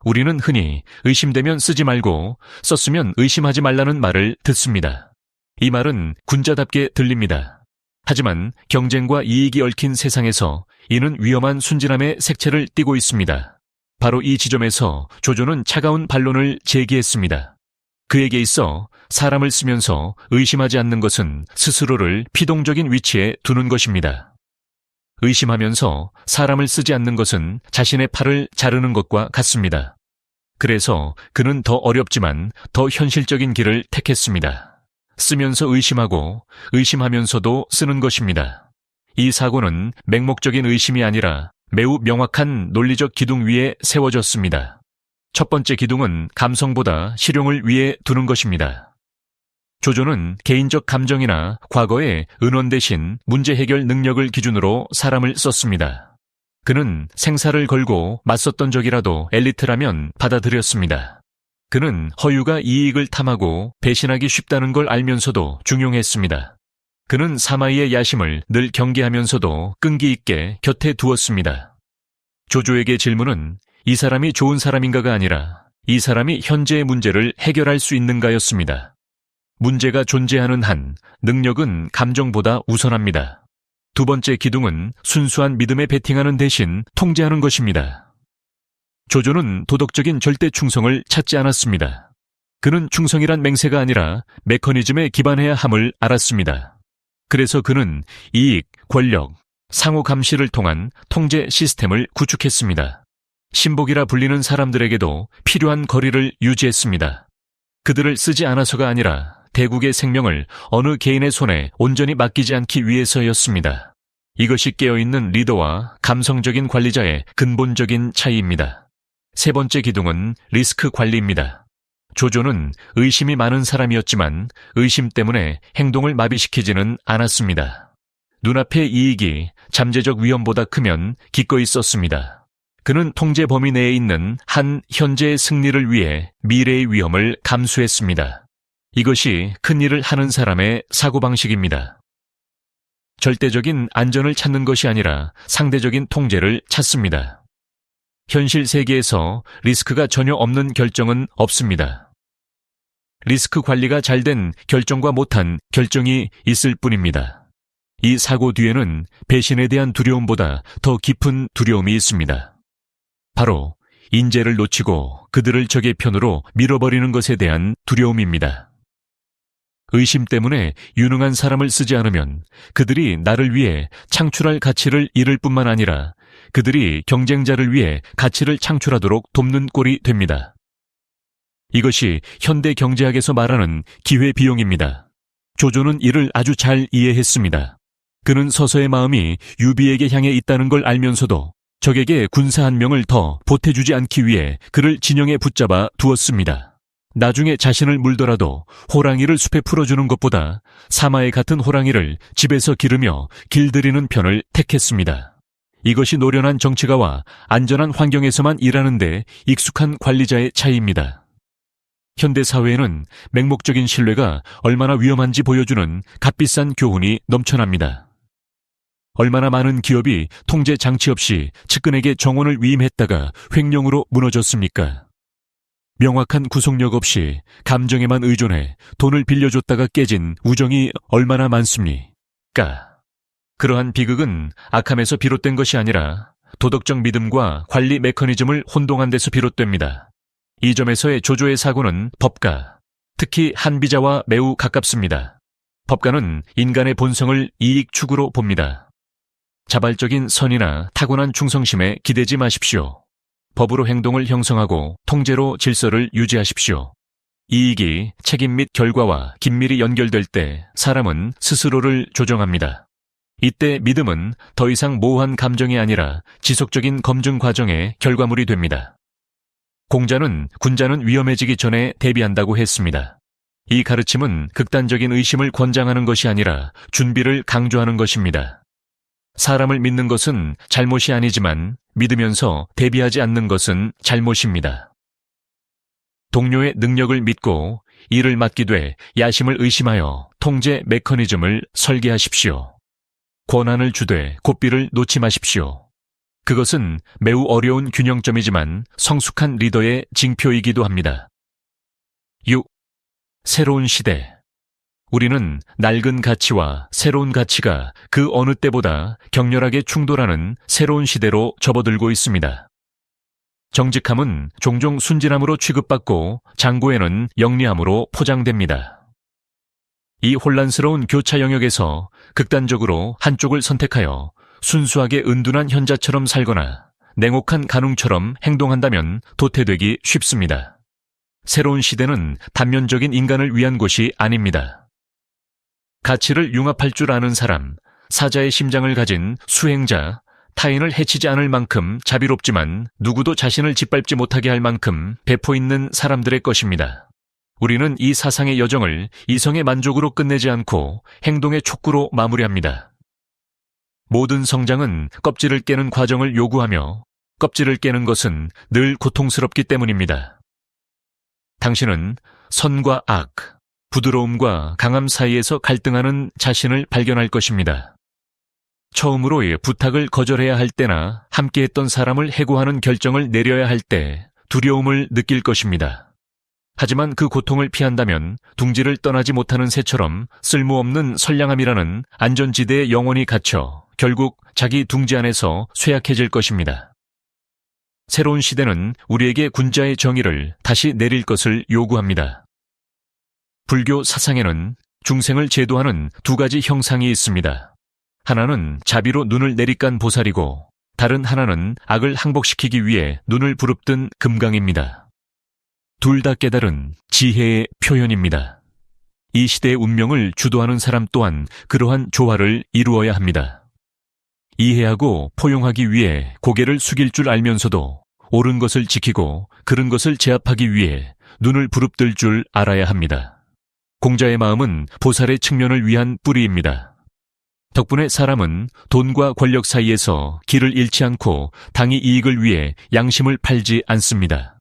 우리는 흔히 의심되면 쓰지 말고 썼으면 의심하지 말라는 말을 듣습니다. 이 말은 군자답게 들립니다. 하지만 경쟁과 이익이 얽힌 세상에서 이는 위험한 순진함의 색채를 띠고 있습니다. 바로 이 지점에서 조조는 차가운 반론을 제기했습니다. 그에게 있어 사람을 쓰면서 의심하지 않는 것은 스스로를 피동적인 위치에 두는 것입니다. 의심하면서 사람을 쓰지 않는 것은 자신의 팔을 자르는 것과 같습니다. 그래서 그는 더 어렵지만 더 현실적인 길을 택했습니다. 쓰면서 의심하고 의심하면서도 쓰는 것입니다. 이 사고는 맹목적인 의심이 아니라 매우 명확한 논리적 기둥 위에 세워졌습니다. 첫 번째 기둥은 감성보다 실용을 위에 두는 것입니다. 조조는 개인적 감정이나 과거의 은원 대신 문제 해결 능력을 기준으로 사람을 썼습니다. 그는 생사를 걸고 맞섰던 적이라도 엘리트라면 받아들였습니다. 그는 허유가 이익을 탐하고 배신하기 쉽다는 걸 알면서도 중용했습니다. 그는 사마이의 야심을 늘 경계하면서도 끈기 있게 곁에 두었습니다. 조조에게 질문은 이 사람이 좋은 사람인가가 아니라 이 사람이 현재의 문제를 해결할 수 있는가였습니다. 문제가 존재하는 한 능력은 감정보다 우선합니다. 두 번째 기둥은 순수한 믿음에 베팅하는 대신 통제하는 것입니다. 조조는 도덕적인 절대 충성을 찾지 않았습니다. 그는 충성이란 맹세가 아니라 메커니즘에 기반해야 함을 알았습니다. 그래서 그는 이익, 권력, 상호 감시를 통한 통제 시스템을 구축했습니다. 신복이라 불리는 사람들에게도 필요한 거리를 유지했습니다. 그들을 쓰지 않아서가 아니라 대국의 생명을 어느 개인의 손에 온전히 맡기지 않기 위해서였습니다. 이것이 깨어있는 리더와 감성적인 관리자의 근본적인 차이입니다. 세 번째 기둥은 리스크 관리입니다. 조조는 의심이 많은 사람이었지만 의심 때문에 행동을 마비시키지는 않았습니다. 눈앞의 이익이 잠재적 위험보다 크면 기꺼이 썼습니다. 그는 통제 범위 내에 있는 한 현재의 승리를 위해 미래의 위험을 감수했습니다. 이것이 큰 일을 하는 사람의 사고방식입니다. 절대적인 안전을 찾는 것이 아니라 상대적인 통제를 찾습니다. 현실 세계에서 리스크가 전혀 없는 결정은 없습니다. 리스크 관리가 잘된 결정과 못한 결정이 있을 뿐입니다. 이 사고 뒤에는 배신에 대한 두려움보다 더 깊은 두려움이 있습니다. 바로 인재를 놓치고 그들을 적의 편으로 밀어버리는 것에 대한 두려움입니다. 의심 때문에 유능한 사람을 쓰지 않으면 그들이 나를 위해 창출할 가치를 잃을 뿐만 아니라 그들이 경쟁자를 위해 가치를 창출하도록 돕는 꼴이 됩니다. 이것이 현대 경제학에서 말하는 기회비용입니다. 조조는 이를 아주 잘 이해했습니다. 그는 서서의 마음이 유비에게 향해 있다는 걸 알면서도 적에게 군사 한 명을 더 보태주지 않기 위해 그를 진영에 붙잡아 두었습니다. 나중에 자신을 물더라도 호랑이를 숲에 풀어주는 것보다 사마의 같은 호랑이를 집에서 기르며 길들이는 편을 택했습니다. 이것이 노련한 정치가와 안전한 환경에서만 일하는데 익숙한 관리자의 차이입니다. 현대 사회에는 맹목적인 신뢰가 얼마나 위험한지 보여주는 값비싼 교훈이 넘쳐납니다. 얼마나 많은 기업이 통제 장치 없이 측근에게 정원을 위임했다가 횡령으로 무너졌습니까? 명확한 구속력 없이 감정에만 의존해 돈을 빌려줬다가 깨진 우정이 얼마나 많습니까? 그러한 비극은 악함에서 비롯된 것이 아니라 도덕적 믿음과 관리 메커니즘을 혼동한 데서 비롯됩니다. 이 점에서의 조조의 사고는 법가, 특히 한비자와 매우 가깝습니다. 법가는 인간의 본성을 이익 추구로 봅니다. 자발적인 선이나 타고난 충성심에 기대지 마십시오. 법으로 행동을 형성하고 통제로 질서를 유지하십시오. 이익이 책임 및 결과와 긴밀히 연결될 때 사람은 스스로를 조정합니다. 이때 믿음은 더 이상 모호한 감정이 아니라 지속적인 검증 과정의 결과물이 됩니다. 공자는 군자는 위험해지기 전에 대비한다고 했습니다. 이 가르침은 극단적인 의심을 권장하는 것이 아니라 준비를 강조하는 것입니다. 사람을 믿는 것은 잘못이 아니지만 믿으면서 대비하지 않는 것은 잘못입니다. 동료의 능력을 믿고 일을 맡기되 야심을 의심하여 통제 메커니즘을 설계하십시오. 권한을 주되 고삐를 놓지 마십시오. 그것은 매우 어려운 균형점이지만 성숙한 리더의 징표이기도 합니다. 6. 새로운 시대. 우리는 낡은 가치와 새로운 가치가 그 어느 때보다 격렬하게 충돌하는 새로운 시대로 접어들고 있습니다. 정직함은 종종 순진함으로 취급받고 장고에는 영리함으로 포장됩니다. 이 혼란스러운 교차 영역에서 극단적으로 한쪽을 선택하여 순수하게 은둔한 현자처럼 살거나 냉혹한 간웅처럼 행동한다면 도태되기 쉽습니다. 새로운 시대는 단면적인 인간을 위한 곳이 아닙니다. 가치를 융합할 줄 아는 사람, 사자의 심장을 가진 수행자, 타인을 해치지 않을 만큼 자비롭지만 누구도 자신을 짓밟지 못하게 할 만큼 배포 있는 사람들의 것입니다. 우리는 이 사상의 여정을 이성의 만족으로 끝내지 않고 행동의 촉구로 마무리합니다. 모든 성장은 껍질을 깨는 과정을 요구하며 껍질을 깨는 것은 늘 고통스럽기 때문입니다. 당신은 선과 악, 부드러움과 강함 사이에서 갈등하는 자신을 발견할 것입니다. 처음으로 부탁을 거절해야 할 때나 함께했던 사람을 해고하는 결정을 내려야 할 때 두려움을 느낄 것입니다. 하지만 그 고통을 피한다면 둥지를 떠나지 못하는 새처럼 쓸모없는 선량함이라는 안전지대에 영원히 갇혀 결국 자기 둥지 안에서 쇠약해질 것입니다. 새로운 시대는 우리에게 군자의 정의를 다시 내릴 것을 요구합니다. 불교 사상에는 중생을 제도하는 두 가지 형상이 있습니다. 하나는 자비로 눈을 내리깐 보살이고 다른 하나는 악을 항복시키기 위해 눈을 부릅뜬 금강입니다. 둘 다 깨달은 지혜의 표현입니다. 이 시대의 운명을 주도하는 사람 또한 그러한 조화를 이루어야 합니다. 이해하고 포용하기 위해 고개를 숙일 줄 알면서도 옳은 것을 지키고 그른 것을 제압하기 위해 눈을 부릅뜰 줄 알아야 합니다. 공자의 마음은 보살의 측면을 위한 뿌리입니다. 덕분에 사람은 돈과 권력 사이에서 길을 잃지 않고 당의 이익을 위해 양심을 팔지 않습니다.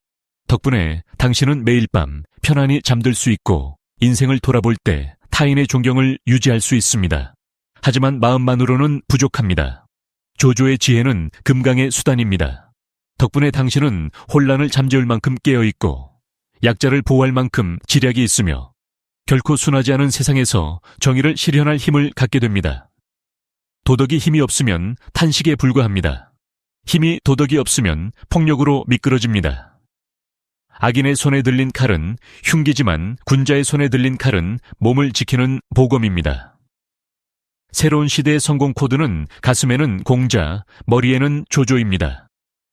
덕분에 당신은 매일 밤 편안히 잠들 수 있고 인생을 돌아볼 때 타인의 존경을 유지할 수 있습니다. 하지만 마음만으로는 부족합니다. 조조의 지혜는 금강의 수단입니다. 덕분에 당신은 혼란을 잠재울 만큼 깨어있고 약자를 보호할 만큼 지략이 있으며 결코 순하지 않은 세상에서 정의를 실현할 힘을 갖게 됩니다. 도덕이 힘이 없으면 탄식에 불과합니다. 힘이 도덕이 없으면 폭력으로 미끄러집니다. 악인의 손에 들린 칼은 흉기지만 군자의 손에 들린 칼은 몸을 지키는 보검입니다. 새로운 시대의 성공 코드는 가슴에는 공자, 머리에는 조조입니다.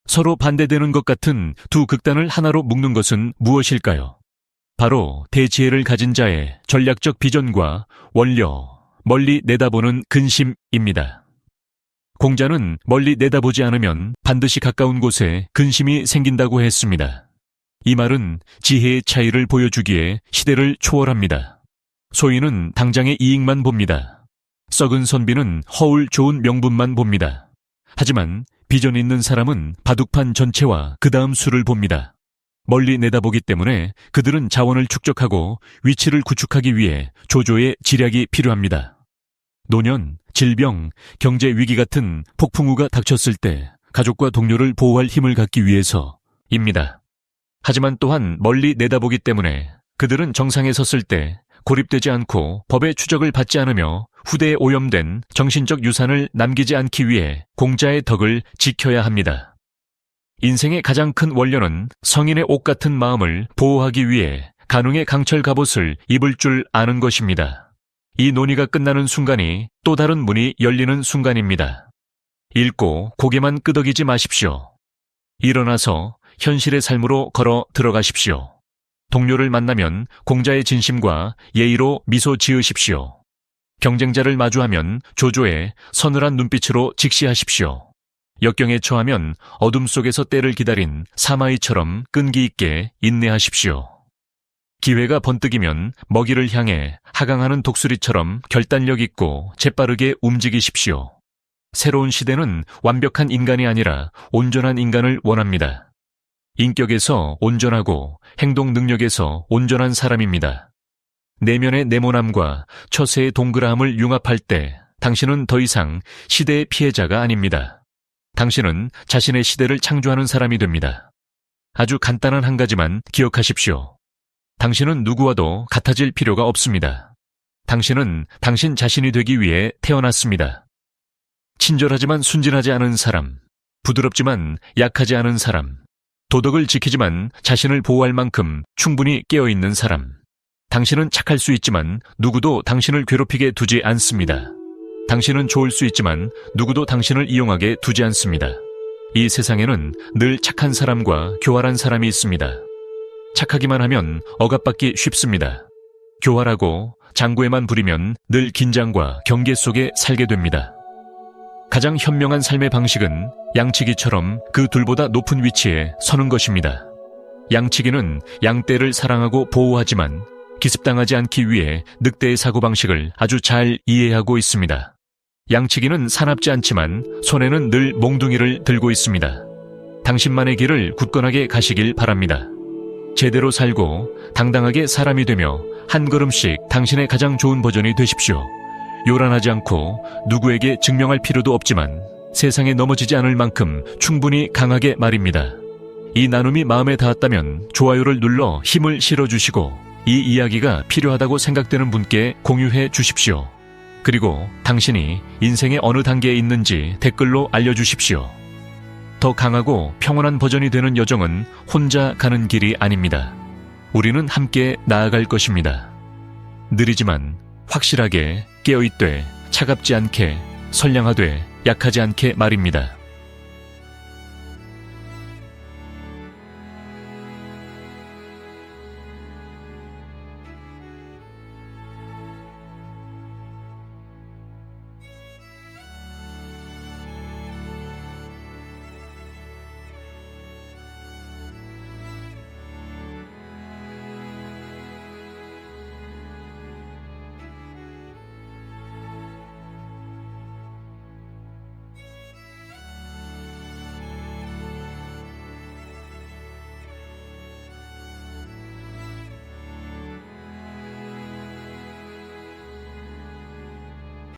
서로 반대되는 것 같은 두 극단을 하나로 묶는 것은 무엇일까요? 바로 대지혜를 가진 자의 전략적 비전과 원려, 멀리 내다보는 근심입니다. 공자는 멀리 내다보지 않으면 반드시 가까운 곳에 근심이 생긴다고 했습니다. 이 말은 지혜의 차이를 보여주기에 시대를 초월합니다. 소인은 당장의 이익만 봅니다. 썩은 선비는 허울 좋은 명분만 봅니다. 하지만 비전 있는 사람은 바둑판 전체와 그 다음 수를 봅니다. 멀리 내다보기 때문에 그들은 자원을 축적하고 위치를 구축하기 위해 조조의 지략이 필요합니다. 노년, 질병, 경제 위기 같은 폭풍우가 닥쳤을 때 가족과 동료를 보호할 힘을 갖기 위해서입니다. 하지만 또한 멀리 내다보기 때문에 그들은 정상에 섰을 때 고립되지 않고 법의 추적을 받지 않으며 후대에 오염된 정신적 유산을 남기지 않기 위해 공자의 덕을 지켜야 합니다. 인생의 가장 큰 원료는 성인의 옷 같은 마음을 보호하기 위해 간웅의 강철 갑옷을 입을 줄 아는 것입니다. 이 논의가 끝나는 순간이 또 다른 문이 열리는 순간입니다. 읽고 고개만 끄덕이지 마십시오. 일어나서 현실의 삶으로 걸어 들어가십시오. 동료를 만나면 공자의 진심과 예의로 미소 지으십시오. 경쟁자를 마주하면 조조의 서늘한 눈빛으로 직시하십시오. 역경에 처하면 어둠 속에서 때를 기다린 사마이처럼 끈기 있게 인내하십시오. 기회가 번뜩이면 먹이를 향해 하강하는 독수리처럼 결단력 있고 재빠르게 움직이십시오. 새로운 시대는 완벽한 인간이 아니라 온전한 인간을 원합니다. 인격에서 온전하고 행동 능력에서 온전한 사람입니다. 내면의 네모남과 처세의 동그라함을 융합할 때 당신은 더 이상 시대의 피해자가 아닙니다. 당신은 자신의 시대를 창조하는 사람이 됩니다. 아주 간단한 한 가지만 기억하십시오. 당신은 누구와도 같아질 필요가 없습니다. 당신은 당신 자신이 되기 위해 태어났습니다. 친절하지만 순진하지 않은 사람, 부드럽지만 약하지 않은 사람, 도덕을 지키지만 자신을 보호할 만큼 충분히 깨어있는 사람. 당신은 착할 수 있지만 누구도 당신을 괴롭히게 두지 않습니다. 당신은 좋을 수 있지만 누구도 당신을 이용하게 두지 않습니다. 이 세상에는 늘 착한 사람과 교활한 사람이 있습니다. 착하기만 하면 억압받기 쉽습니다. 교활하고 장구에만 부리면 늘 긴장과 경계 속에 살게 됩니다. 가장 현명한 삶의 방식은 양치기처럼 그 둘보다 높은 위치에 서는 것입니다. 양치기는 양떼를 사랑하고 보호하지만 기습당하지 않기 위해 늑대의 사고방식을 아주 잘 이해하고 있습니다. 양치기는 사납지 않지만 손에는 늘 몽둥이를 들고 있습니다. 당신만의 길을 굳건하게 가시길 바랍니다. 제대로 살고 당당하게 사람이 되며 한 걸음씩 당신의 가장 좋은 버전이 되십시오. 요란하지 않고 누구에게 증명할 필요도 없지만 세상에 넘어지지 않을 만큼 충분히 강하게 말입니다. 이 나눔이 마음에 닿았다면 좋아요를 눌러 힘을 실어주시고 이 이야기가 필요하다고 생각되는 분께 공유해 주십시오. 그리고 당신이 인생의 어느 단계에 있는지 댓글로 알려주십시오. 더 강하고 평온한 버전이 되는 여정은 혼자 가는 길이 아닙니다. 우리는 함께 나아갈 것입니다. 느리지만 확실하게 깨어있되 차갑지 않게 선량하되 약하지 않게 말입니다.